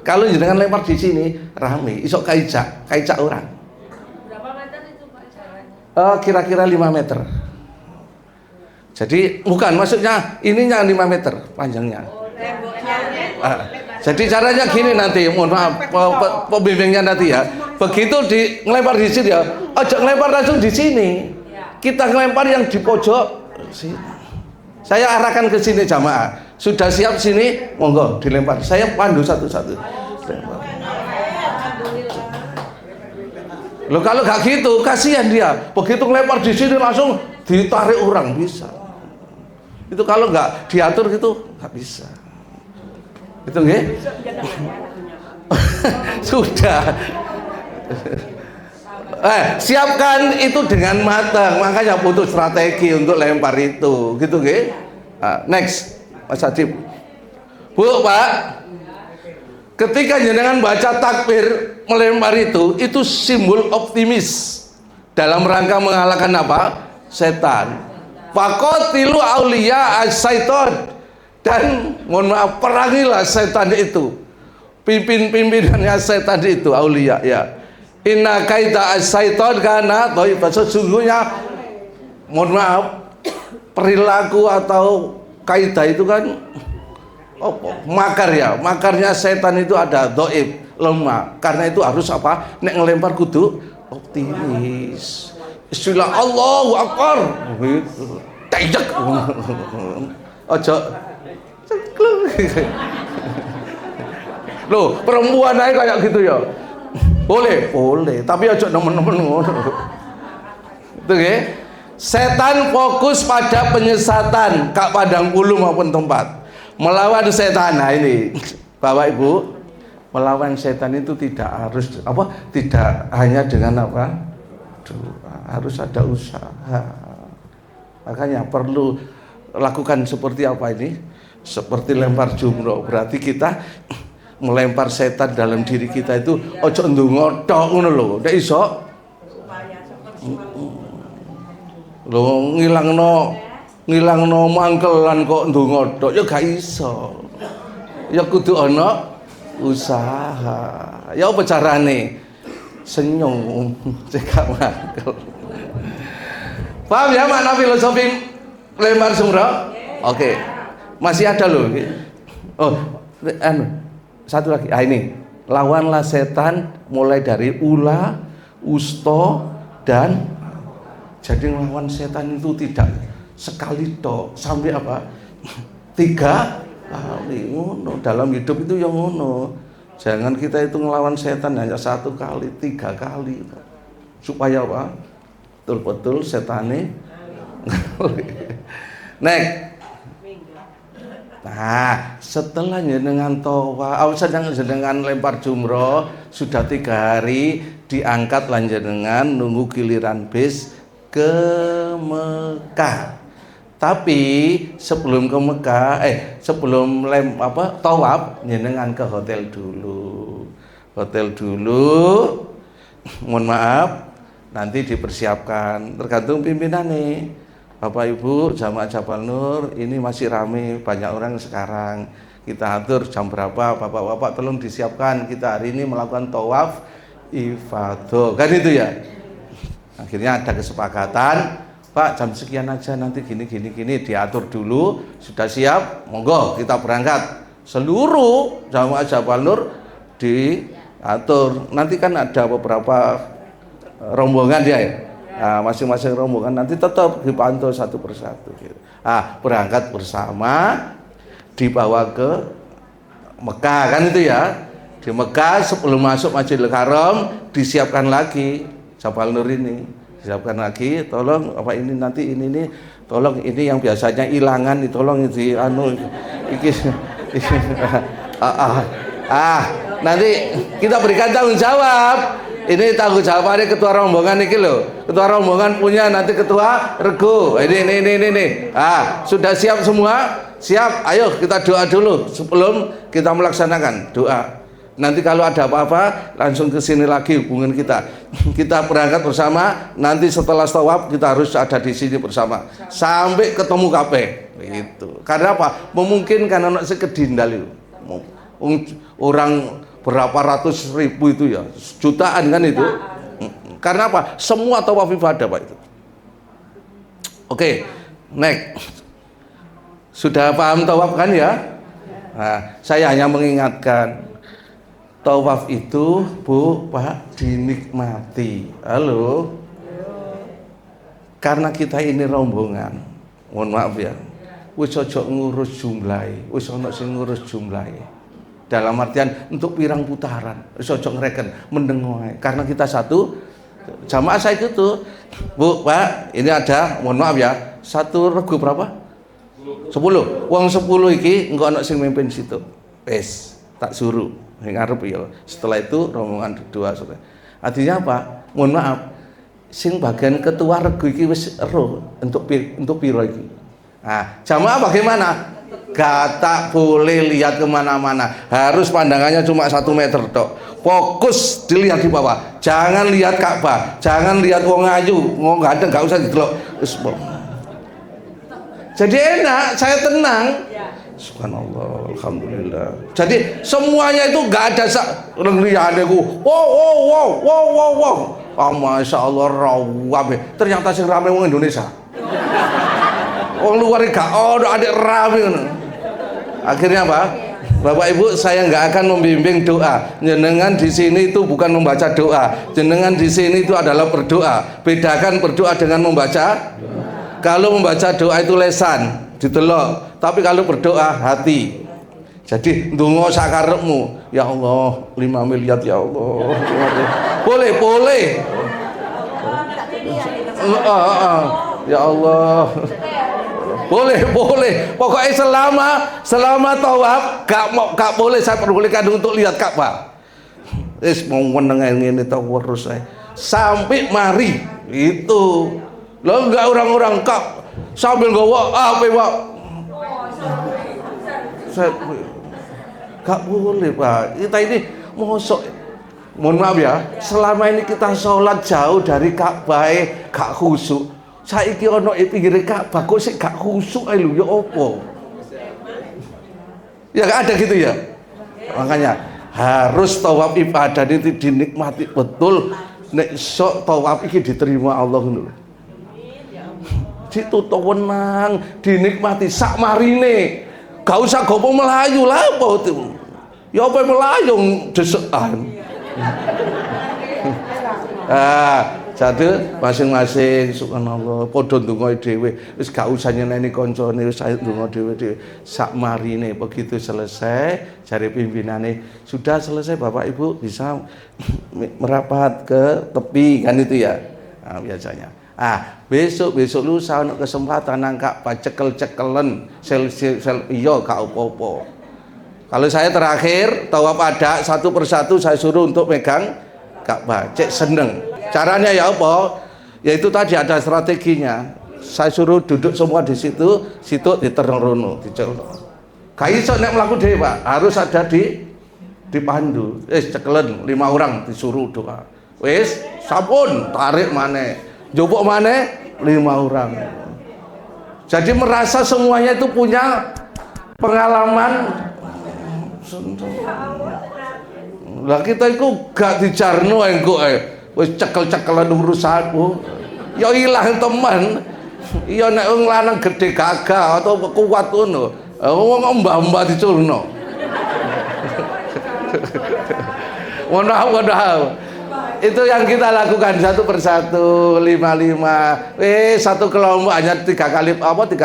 Kalau jangan lempar di sini rame, isok kaicak orang. Berapa meter itu Pak jaraknya? Kira-kira 5 meter. Jadi bukan maksudnya ininya 5 meter panjangnya. Jadi caranya gini nanti, mohon maaf pembimbingnya nanti ya. Begitu ngelempar di sini ya, aja ngelempar langsung di sini. Kita ngelempar yang di pojok sini. Saya arahkan ke sini jamaah. Sudah siap sini, monggo dilempar. Saya pandu satu-satu. Loh kalau gak gitu, kasihan dia. Begitu ngelempar di sini langsung ditarik orang bisa. Itu kalau nggak diatur gitu nggak bisa. Itu nggih? Sudah. Siapkan itu dengan matang, makanya butuh strategi untuk lempar itu, gitu nggih? Next, Mas Adib. Bu, Pak. Ketika jenengan baca takbir melempar itu simbol optimis dalam rangka mengalahkan apa? Setan. Faqatilu auliya as-syaiton, dan mohon maaf perangilah setan itu, pimpinannya setan itu aulia ya. Inna kaida as-syaiton kana dhaifan, sesungguhnya mohon maaf perilaku atau kaidah itu kan makar ya, makarnya setan itu ada dhaif, lemah. Karena itu harus apa? Nek ngelempar kudu optimis. Istilah Allahu Akbar gitu. Tajak. Ojo. Loh, perempuan aja kayak gitu ya. Boleh, tapi ojo nemen-nemen ngono. Itu nggih. Setan fokus pada penyesatan, Kak Padang Pulu maupun tempat. Melawan setan. Nah ini, Bapak Ibu, melawan setan itu tidak harus tidak hanya dengan doa, harus ada usaha. Makanya perlu lakukan seperti apa ini? Seperti lempar jumroh. Berarti kita melempar setan dalam diri kita itu ojo ndonga tok ngono lho. Ndak iso. Lho ngilangno mangkelan kok ndonga tok ya gak iso. Ya kudu ana usaha. Ya apa carane? Senyum cekak mangkel. Paham ya makna filosofi lempar jumroh? Oke. Masih ada loh. Oh, satu lagi. Ini lawanlah setan mulai dari ula, usto, dan jadi melawan setan itu tidak sekali toh sampai 3 kali. Ngono dalam hidup itu yang ngono. Jangan kita itu ngelawan setan hanya 1 kali, 3 kali supaya betul-betul setane. Next. Nah, setelah jenengan jenengan lempar jumroh sudah 3 hari, diangkat jenengan nunggu giliran bis ke Mekah. Tapi sebelum ke Mekah, sebelum tawaf, jenengan ke hotel dulu. Mohon maaf, nanti dipersiapkan. Tergantung pimpinan nih. Bapak Ibu jamaah Jabal Nur ini masih rame, banyak orang sekarang. Kita atur jam berapa, Bapak-bapak tolong disiapkan. Kita hari ini melakukan tawaf ifadah. Kan itu ya. Akhirnya ada kesepakatan, Pak jam sekian aja nanti gini diatur dulu. Sudah siap? Monggo kita berangkat. Seluruh jamaah Jabal Nur diatur. Nanti kan ada beberapa rombongan ya. Nah, masing-masing rombongan nanti tetap dipantau satu persatu gitu. Berangkat bersama, dibawa ke Mekah kan itu ya. Di Mekah sebelum masuk Masjidil Haram disiapkan lagi Jabal Nur ini. Disiapkan lagi, tolong ini nanti ini tolong ini yang biasanya ilangan tolong nanti nanti kita berikan tanggung jawab. Ini tanggung jawabnya ketua rombongan ini loh. Ketua rombongan punya nanti ketua regu. Ini. Sudah siap semua? Siap. Ayo kita doa dulu sebelum kita melaksanakan doa. Nanti kalau ada apa-apa langsung ke sini lagi hubungan kita. Kita berangkat bersama. Nanti setelah tawaf kita harus ada di sini bersama sampai ketemu kabeh. Gitu. Karena apa? Memungkinkan anak sekedindal itu. Orang berapa ratus ribu itu ya, jutaan kan itu. Karena apa? Semua tawaf ibadah Pak itu. Oke, next. Sudah paham tawaf kan ya? Nah, saya hanya mengingatkan tawaf itu Bu, Pak, dinikmati. Halo. Karena kita ini rombongan. Mohon maaf ya. Wis ojo ngurus jumlahe, wis ana sing ngurus jumlahe. Dalam artian untuk pirang putaran, sojok ngereken mendengoy. Karena kita satu jamaah saya itu, Bu, Pak, ini ada, mohon maaf ya, satu regu berapa? 10. Uang 10 iki engko ana sing mimpin situ. Wes, tak suruh ning ngarep ya. Setelah itu rombongan kedua. Artinya apa? Mohon maaf, sing bagian ketua regu iki wis ero untuk piro iki. Nah, jamaah bagaimana? Gak tak boleh lihat kemana-mana, harus pandangannya cuma 1 meter tok. Fokus dilihat di bawah, jangan lihat Ka'bah, jangan lihat wong ayu, wong ganteng gak usah didelok. Jadi enak, saya tenang. Subhanallah, alhamdulillah. Jadi semuanya itu gak ada lihat aku. Wow. Masya Allah rawab. Ternyata sing rame wong Indonesia. Wong luar gak adik rame. Akhirnya apa? Bapak Ibu, saya nggak akan membimbing doa. Jenengan di sini itu bukan membaca doa. Jenengan di sini itu adalah berdoa. Bedakan berdoa dengan membaca. Kalau membaca doa itu lesan, ditelok. Tapi kalau berdoa hati. Jadi ndonga sakarepmu. Ya Allah, 5 miliar ya Allah. Boleh. Ya Allah. Boleh. Pokoknya selama tawaf gak boleh saya perbolehkan untuk lihat Ka'bah. Mau menengahin ini tahu terus saya. Sampai mari itu. Lo enggak orang-orang sambil gawa apa Pak? Saya gak boleh Pak. Kita ini mohon maaf ya, selama ini kita sholat jauh dari Ka'bah gak khusyuk. Saiki ono pinggir Ka'bah kok sik gak khusyuk ae lho ya opo? Ya gak ada gitu ya. Makanya harus tawaf ibadah itu dinikmati betul. Nek sok tawaf iki diterima Allah ngono. Situ tenang, dinikmati sak marine. Gak usah gopo melayu lah apa itu. Ya apa melayu desekan. Jadi masing-masing subhanallah padha ndonga dhewe. Wis gak usah nyeneni kancane, wis ayo ndonga dhewe-dhewe. Sak marine begitu selesai jari pimpinane, sudah selesai Bapak Ibu bisa merapat ke tepi kan itu ya. Nah, biasanya. Besok lusa ono kesempatan nangkap cekel-cekelen sel iya gak apa-apa. Kalau saya terakhir tawaf ada satu persatu saya suruh untuk megang Ka'bah, cek seneng. Caranya ya apa? Yaitu tadi ada strateginya. Saya suruh duduk semua di situ diterrono, dicelno. Gak iso nek mlaku dhewe, Pak. Harus ada dipandu. Cekelen 5 orang disuruh doa. Wis, sampun, tarik maneh. Jupuk maneh 5 orang. Jadi merasa semuanya itu punya pengalaman. Lah kita itu gak dijarno engko wis cekel-cekelan urusanmu. Ya ilang teman. Ya nek wong lanang gedhe gagah atau kuat ngono. Wong mbah-mbah diculno. Waduh. Itu yang kita lakukan satu persatu 5 satu kelompok hanya 2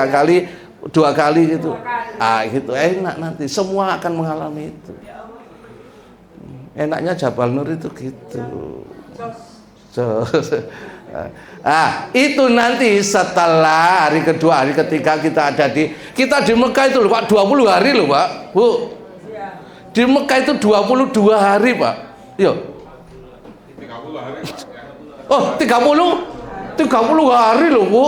kali gitu. Gitu enak nanti semua akan mengalami itu. Enaknya Jabal Nur itu gitu. Itu nanti setelah hari kedua, hari ketiga kita di Mekah itu loh Pak, 20 hari loh Pak, Bu. Di Mekah itu 22 hari Pak. Yo. 30 hari. Oh, 30 hari loh Bu.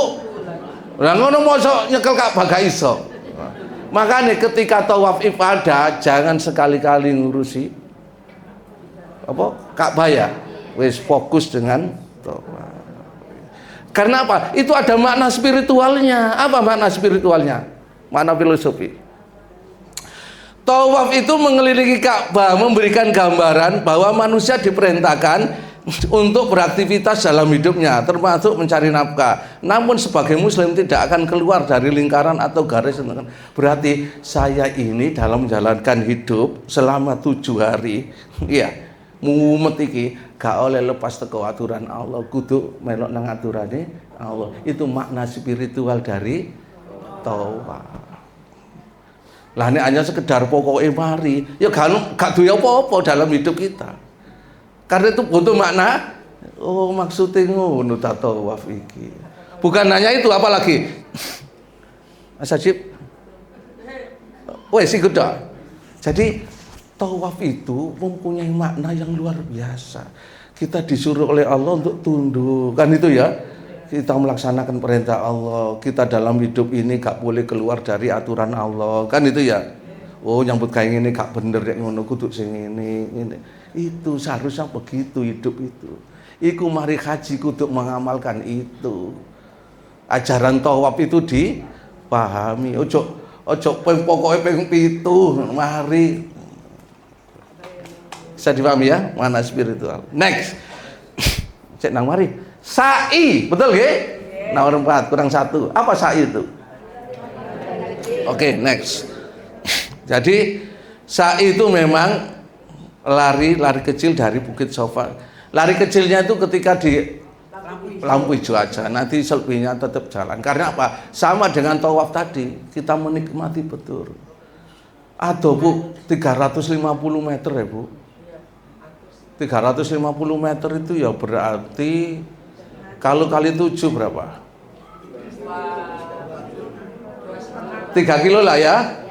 Lah ngono mosok nyekel Ka'bah gak iso. Makanya ketika tawaf ibadah jangan sekali-kali ngurusi Ka'bah ya. Wis fokus dengan tawaf. Karena apa? Itu ada makna spiritualnya. Apa makna spiritualnya? Makna filosofi. Tawaf itu mengelilingi Ka'bah memberikan gambaran bahwa manusia diperintahkan untuk beraktivitas dalam hidupnya, termasuk mencari nafkah. Namun sebagai muslim tidak akan keluar dari lingkaran atau garis. Berarti saya ini dalam menjalankan hidup selama 7 hari, iya, mumet iki gak oleh lepas teko aturan Allah, kudu melok nang aturane Allah. Itu makna spiritual dari tawaf. Lah nek hanya sekedar pokoke mari, ya gak duwe apa-apa dalam hidup kita. Karena itu butuh makna. Oh, maksudnya ngono ta tawaf iki. Bukan hanya itu, apalagi Mas Ajib. Wes ikut dah. Jadi tawaf itu mempunyai makna yang luar biasa. Kita disuruh oleh Allah untuk tunduk, kan itu ya. Kita melaksanakan perintah Allah. Kita dalam hidup ini gak boleh keluar dari aturan Allah, kan itu ya. Oh, nyambut kayak gini gak bener rek ngono, kudu sing ini. Itu seharusnya begitu hidup itu. Iku mari haji kudu mengamalkan itu. Ajaran tawaf itu dipahami. Ojo pokoke ping 7 mari. Bisa dipahami ya, mana spiritual. Next. Cek nang mari. Sa'i, betul nggih? Nomor 4 kurang 1. Apa sa'i itu? Oke, next. Jadi sa'i itu memang lari kecil dari Bukit Sofa. Lari kecilnya itu ketika di lampu hijau aja, nanti selebihnya tetap jalan. Karena apa? Sama dengan tawaf tadi, kita menikmati betul. Aduh Bu, 350 meter ya Bu. 350 meter itu ya berarti kalau kali 7 berapa? 3 kilo lah ya.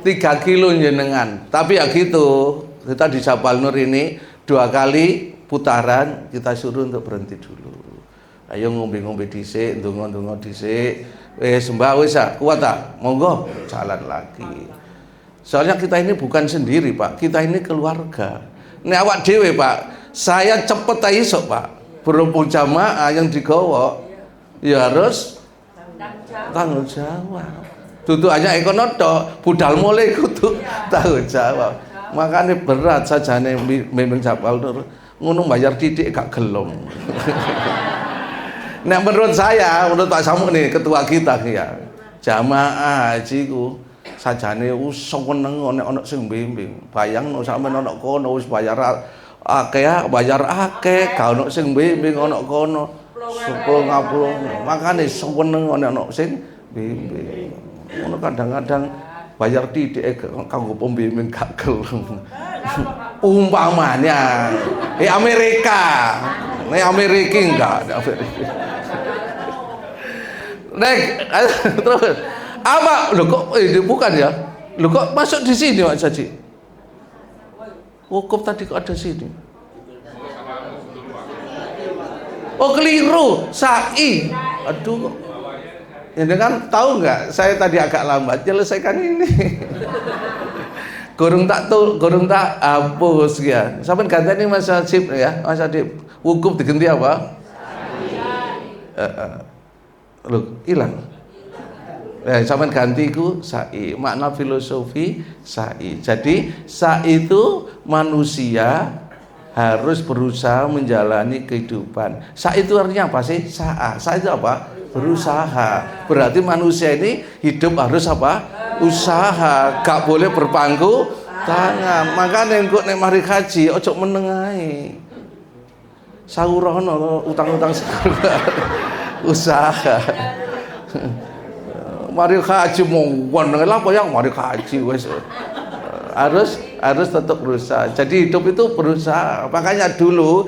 3 kilo jenengan. Tapi ya gitu, kita di Jabal Nur ini 2 kali putaran kita suruh untuk berhenti dulu. Ayo ngombe-ngombe dhisik, ndonga-ndonga dhisik. Sembah wis kuat tak? Monggo jalan lagi. Soalnya kita ini bukan sendiri, Pak. Kita ini keluarga. Nek awak dhewe, Pak, saya cepet ta iso, Pak. Berhubung jamaah yang digawa ya harus tanggung jawab. Dudu aja ekono tok, budal mulai kudu tanggung jawab. Makanya berat sajane memang Jabal Nur. Ngono bayar titik gak gelem. Nah menurut saya, menurut Pak Samu nih ketua kita ya, jamaah haji ku sajane seneng ana sing bimbing. Bayangno sampean ana kono wis bayar akeh, gak ono sing bimbing ana kono. 10 makane seneng ana sing bimbing. Ngono kadang-kadang bayar titik kanggo pembimbing gak gelem. Umpamanya Amerika. Amerika enggak ada Amerika. Nek terus apa? Loh kok bukan ya? Loh kok masuk di sini Pak Saji? Wukuf tadi kok ada sini? Oh keliru, sa'i. Aduh. Ini kan tahu nggak? Saya tadi agak lambat selesaikan ini. Gorong tak hapus ya. Sampai ganti Mas Adib ya, Mas Adib. Wukuf diganti apa? Loh, hilang. Sampai ganti ku sa'i. Makna filosofi sa'i. Jadi sa'i itu manusia harus berusaha menjalani kehidupan. Sa'i itu artinya apa sih? Sa'a. Sa'i itu apa? Berusaha. Berarti manusia ini hidup harus apa? Usaha. Gak boleh berpangku tangan. Makanya engko nek mari haji ojo menengahi. Saurono utang-utang usaha. Mari haji monggon lha apa yang mari haji wis. Harus tetap berusaha. Jadi hidup itu berusaha. Makanya dulu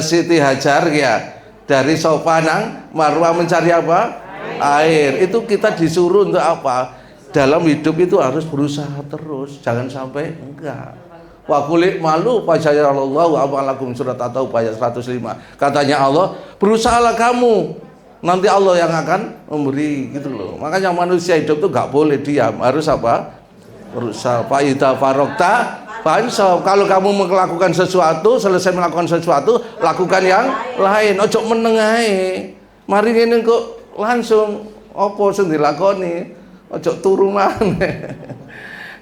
Siti Hajar ya dari Safa nang Marwah mencari apa? Air. Itu kita disuruh untuk apa? Dalam hidup itu harus berusaha terus, jangan sampai enggak. Wa kulik malu fasyarallahu amalakum surat At-Taubah ayat 105. Katanya Allah, berusahalah kamu. Nanti Allah yang akan memberi gitu loh. Makanya manusia hidup itu enggak boleh diam, harus apa? Berusaha. Fa idza faraqta fansab. Kalau kamu melakukan sesuatu, selesai melakukan sesuatu, lakukan yang lain. Ojo menengahi. Mari ngene kok langsung apa sing dilakoni. Ojo turu maneh.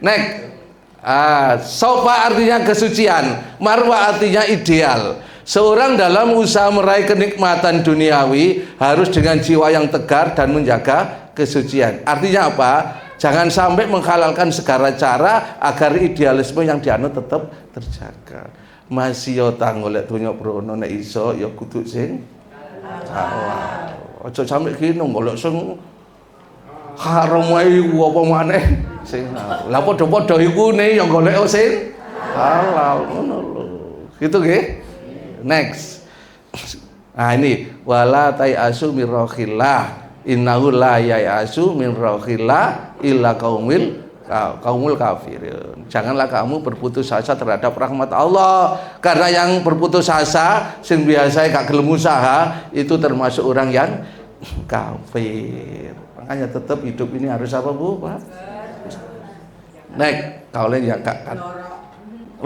Nek Safa artinya kesucian, Marwah artinya ideal. Seorang dalam usaha meraih kenikmatan duniawi harus dengan jiwa yang tegar dan menjaga kesucian. Artinya apa? Jangan sampai menghalalkan segala cara agar idealisme yang dianut tetap terjaga. Masih yo tanggolek dunya brono nek iso ya kudu sing halal. Aja sampe kene golek sing haram wae apa maneh sing halal. Lah padha-padha iku ne ya golek sing halal ngono lho. Gitu nggih. Next. Nah ini wala tayasu mirrokhillah. Innahu la yayasu min rohillah illa kaumul kafirun. Janganlah kamu berputus asa terhadap rahmat Allah, karena yang berputus asa sing biasa gak gelem usaha itu termasuk orang yang kafir. Makanya tetap hidup ini harus apa Bu? Pak? Nek kaulen ya kak. 5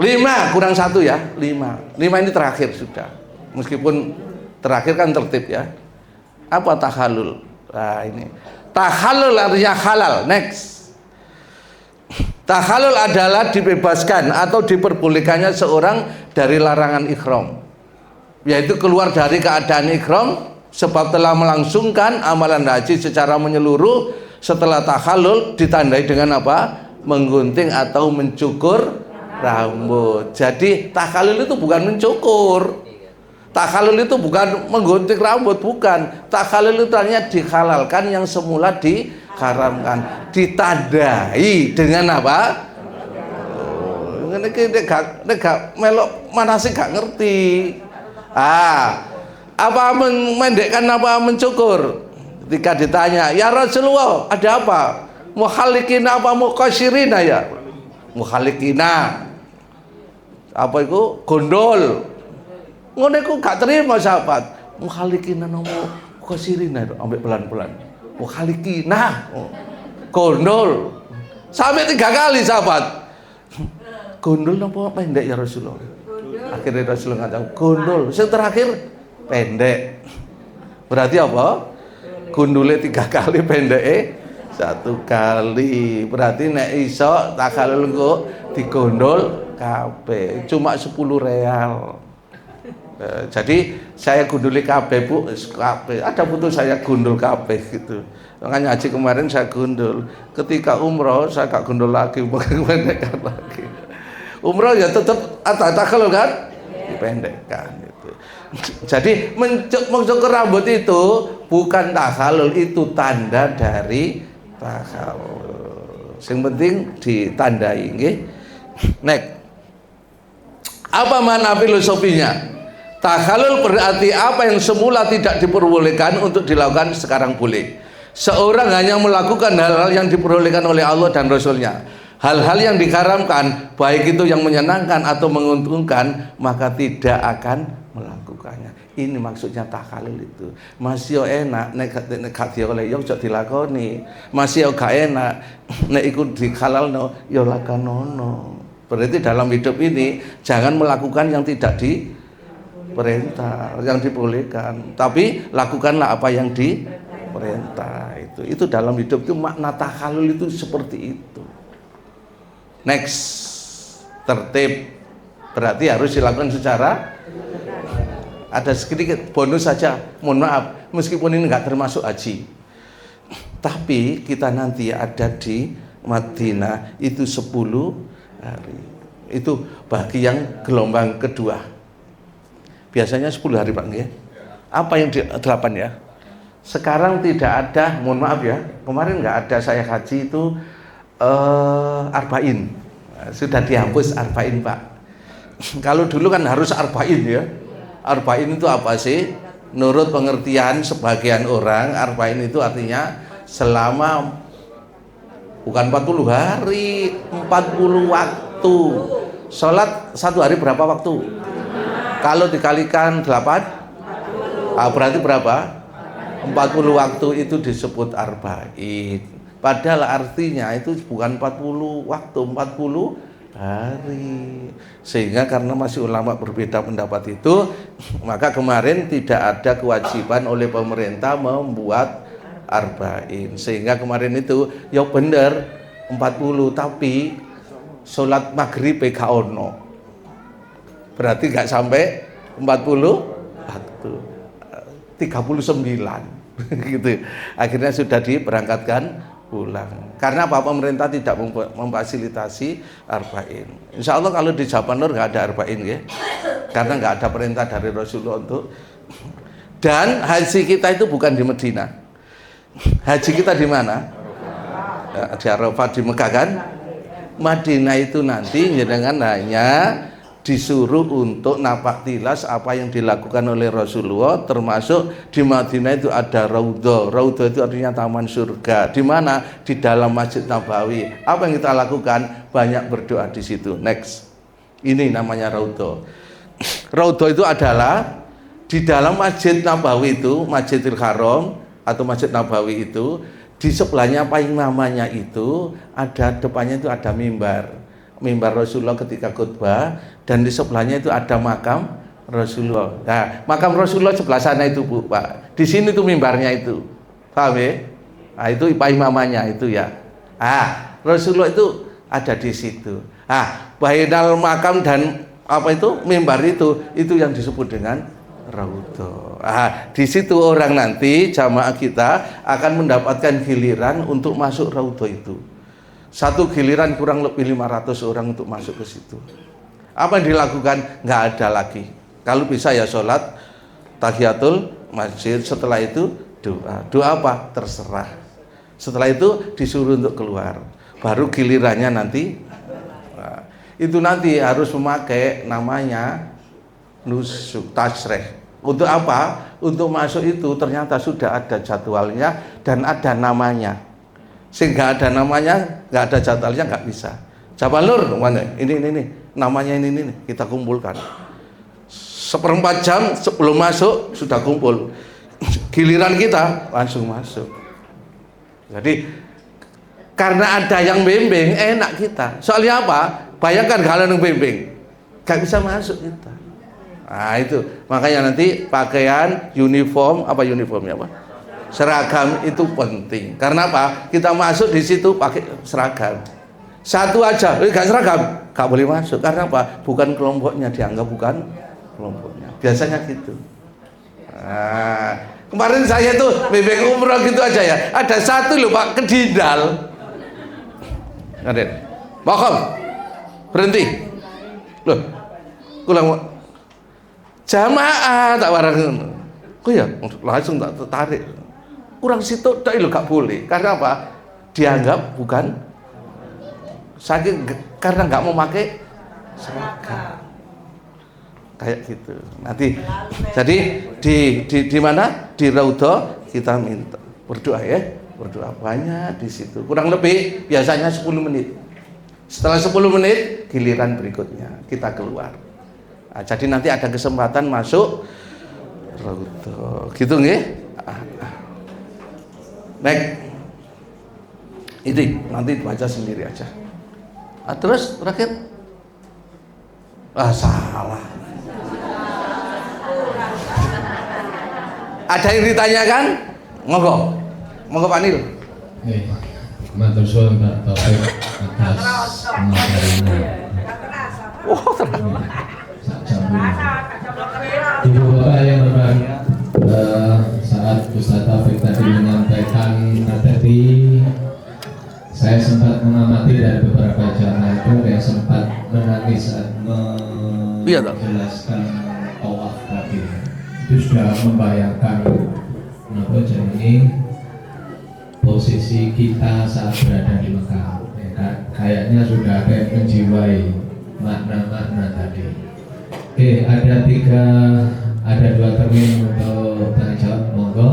kurang 1 ya. 5 ini terakhir sudah. Meskipun terakhir kan tertib ya. Apa tahallul? Nah ini tahallul artinya halal. Next. Tahallul adalah dibebaskan atau diperbolehkannya seorang dari larangan ihram, yaitu keluar dari keadaan ihram sebab telah melangsungkan amalan haji secara menyeluruh. Setelah tahallul ditandai dengan apa? Menggunting atau mencukur rambut. Jadi tahallul itu bukan mencukur. Tahallul itu bukan menggunting rambut, bukan. Tahallul itu hanya dihalalkan yang semula diharamkan, ditandai dengan apa? Ini gak melok mana sih gak ngerti. Apa mendekkan apa mencukur? Ketika ditanya, ya Rasulullah, ada apa? Muhalikina apa muqasyirina ya? Muhalikina. Apa itu? Gondol. Ngono iku gak terima sahabat. Muhalikina nomo muqasyirina itu ambek pelan-pelan. Muhalikina. Gondol. Sampai 3 kali sahabat. Gondol nopo pendek ya Rasulullah? Akhirnya Rasulullah ngatakan gondol. Yang terakhir pendek. Berarti apa? Gundule 3 kali, pendeke 1 kali. Berarti nek iso takhalul engko digondol kabeh. Cuma 10 real. Jadi saya gunduli kabeh Bu, kabeh. Ada foto saya gundul kabeh gitu. Makanya haji kemarin saya gundul. Ketika umroh saya gak gundul lagi, pendekkan lagi. Umroh ya tetap takhalul kan? Dipendekkan gitu. Jadi mencukur rambut itu bukan takhalul, itu tanda dari takhalul. Yang penting ditandai nggih. Next. Apa makna filosofinya? Takhalul berarti apa yang semula tidak diperbolehkan untuk dilakukan sekarang boleh. Seorang hanya melakukan hal-hal yang diperbolehkan oleh Allah dan Rasulnya. Hal-hal yang diharamkan, baik itu yang menyenangkan atau menguntungkan, maka tidak akan melakukannya. Ini maksudnya takhalul itu. Masih enak nek gak dioleh yo aja dilakoni. Masih gak enak nek iku dihalalno yo lakanono. Berarti dalam hidup ini jangan melakukan yang tidak diperintah, yang dibolehkan, tapi lakukanlah apa yang diperintah. Itu dalam hidup itu makna takhalul itu seperti itu. Next, tertib berarti harus dilakukan secara, ada sedikit bonus saja, mohon maaf, meskipun ini nggak termasuk haji, tapi kita nanti ada di Madinah itu 10 hari, itu bagi yang gelombang kedua. Biasanya 10 hari Pak ya. Apa yang 8 ya? Sekarang tidak ada, mohon maaf ya, kemarin nggak ada saya haji itu arba'in. Sudah dihapus arba'in Pak. Kalau dulu kan harus arba'in ya. Arba'in itu apa sih? Menurut pengertian sebagian orang, arba'in itu artinya selama bukan 40 hari, 40 waktu. Sholat 1 hari berapa waktu? Kalau dikalikan 8, berarti berapa? 40 waktu itu disebut arba'in. Padahal artinya itu bukan 40 waktu, 40 hari. Sehingga karena masih ulama berbeda pendapat itu, maka kemarin tidak ada kewajiban oleh pemerintah membuat arba'in. Sehingga kemarin itu ya bener 40, tapi sholat maghrib gak ono. Berarti gak sampai 40 waktu, 39 gitu. Akhirnya sudah diberangkatkan pulang. Karena apa? Pemerintah tidak memfasilitasi arba'in. Insya Allah kalau di Jawa Nur nggak ada arba'in ya, karena nggak ada perintah dari Rasulullah untuk. Dan haji kita itu bukan di Medina. Haji kita di mana? Di Arafah, di Mekah kan? Madinah itu nanti dengan hanya disuruh untuk napak tilas apa yang dilakukan oleh Rasulullah, termasuk di Madinah itu ada Raudhah. Raudhah itu artinya taman surga. Di mana? Di dalam Masjid Nabawi. Apa yang kita lakukan? Banyak berdoa di situ. Next. Ini namanya Raudhah. Raudhah itu adalah di dalam Masjid Nabawi itu, Masjidil Haram atau Masjid Nabawi itu, di sebelahnya apa yang namanya itu ada, depannya itu ada mimbar Rasulullah ketika khutbah, dan di sebelahnya itu ada makam Rasulullah. Nah, makam Rasulullah sebelah sana itu Bu, Pak. Di sini tuh mimbarnya itu. Paham ya? Nah, itu imamannya itu ya. Rasulullah itu ada di situ. Bainal makam dan apa itu mimbar itu yang disebut dengan Raudhah. Di situ orang nanti jamaah kita akan mendapatkan giliran untuk masuk Raudhah itu. Satu giliran kurang lebih 500 orang untuk masuk ke situ. Apa yang dilakukan? Nggak ada lagi. Kalau bisa ya sholat tahiyatul masjid. Setelah itu doa. Doa apa? Terserah. Setelah itu disuruh untuk keluar. Baru gilirannya nanti. Itu nanti harus memakai namanya nusuk tasreh. Untuk apa? Untuk masuk itu ternyata sudah ada jadwalnya dan ada namanya. Sehingga ada namanya, nggak ada jadwalnya nggak bisa. Jabal Nur, mana? Ini, namanya ini, kita kumpulkan. 1/4 jam sebelum masuk sudah kumpul. Giliran kita langsung masuk. Jadi karena ada yang bimbing, enak kita. Soalnya apa? Bayangkan kalau yang bimbing, nggak bisa masuk kita. Nah itu, makanya nanti pakaian, uniformnya apa? Seragam itu penting. Karena apa? Kita masuk di situ pakai seragam. Satu aja, nggak seragam, nggak boleh masuk. Karena apa? Bukan kelompoknya, dianggap bukan kelompoknya. Biasanya gitu. Nah, kemarin saya tuh bimbing umroh gitu aja ya. Ada satu loh Pak, kedidal. Aden, makom, berhenti. Loh, kulang jamaah tak warang. Oh ya, langsung tak tertarik. Kurang situ tak lo gak boleh. Karena apa? Dianggap bukan saking karena nggak mau pakai seragam. Kayak gitu. Nanti jadi di mana? Di Raudhah kita minta berdoa ya. Berdoa banyak di situ. Kurang lebih biasanya 10 menit. Setelah 10 menit giliran berikutnya kita keluar. Nah, jadi nanti ada kesempatan masuk Raudhah. Gitu nggih? Baik. Ini nanti baca sendiri aja. Terus terakhir salah. Ada yang ditanyakan? Monggo Pak Nil. Matur suwun Pak Taufik atas materinya. Oh, terang. Ibu Bapak yang berbahagia, saat Ustaz Taufik tadi menyampaikan materi, saya sempat mengamati dari beberapa jamaah itu yang sempat menangis saat menjelaskan tawaf tadi. Itu sudah membayangkan kenapa ini posisi kita saat berada di Mekah, ya kan? Kayaknya sudah ada yang menjiwai makna-makna tadi. Oke, ada 2 termin untuk tanya jawab, monggo.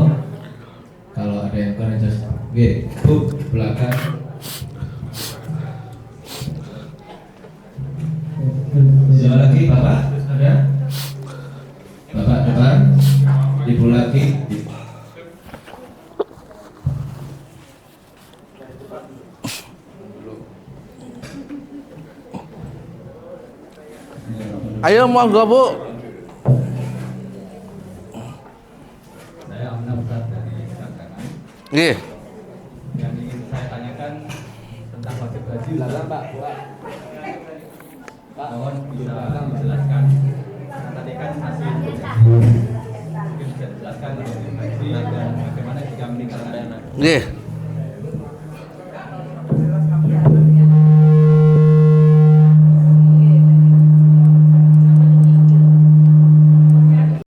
Kalau ada yang pernah jawab, oke, Bu, belakang. Siapa lagi, Bapak? Ada? Bapak depan, Ibu lagi. Ayo monggo Bu. Saya Amna Ustaz dari Tangerang. Nggih. Yang ingin saya tanyakan tentang wajib haji. Mohon bisa dijelaskan. Tadi kan masih mungkin bisa dijelaskan wajib haji dan bagaimana jika meninggal anak. Nggih.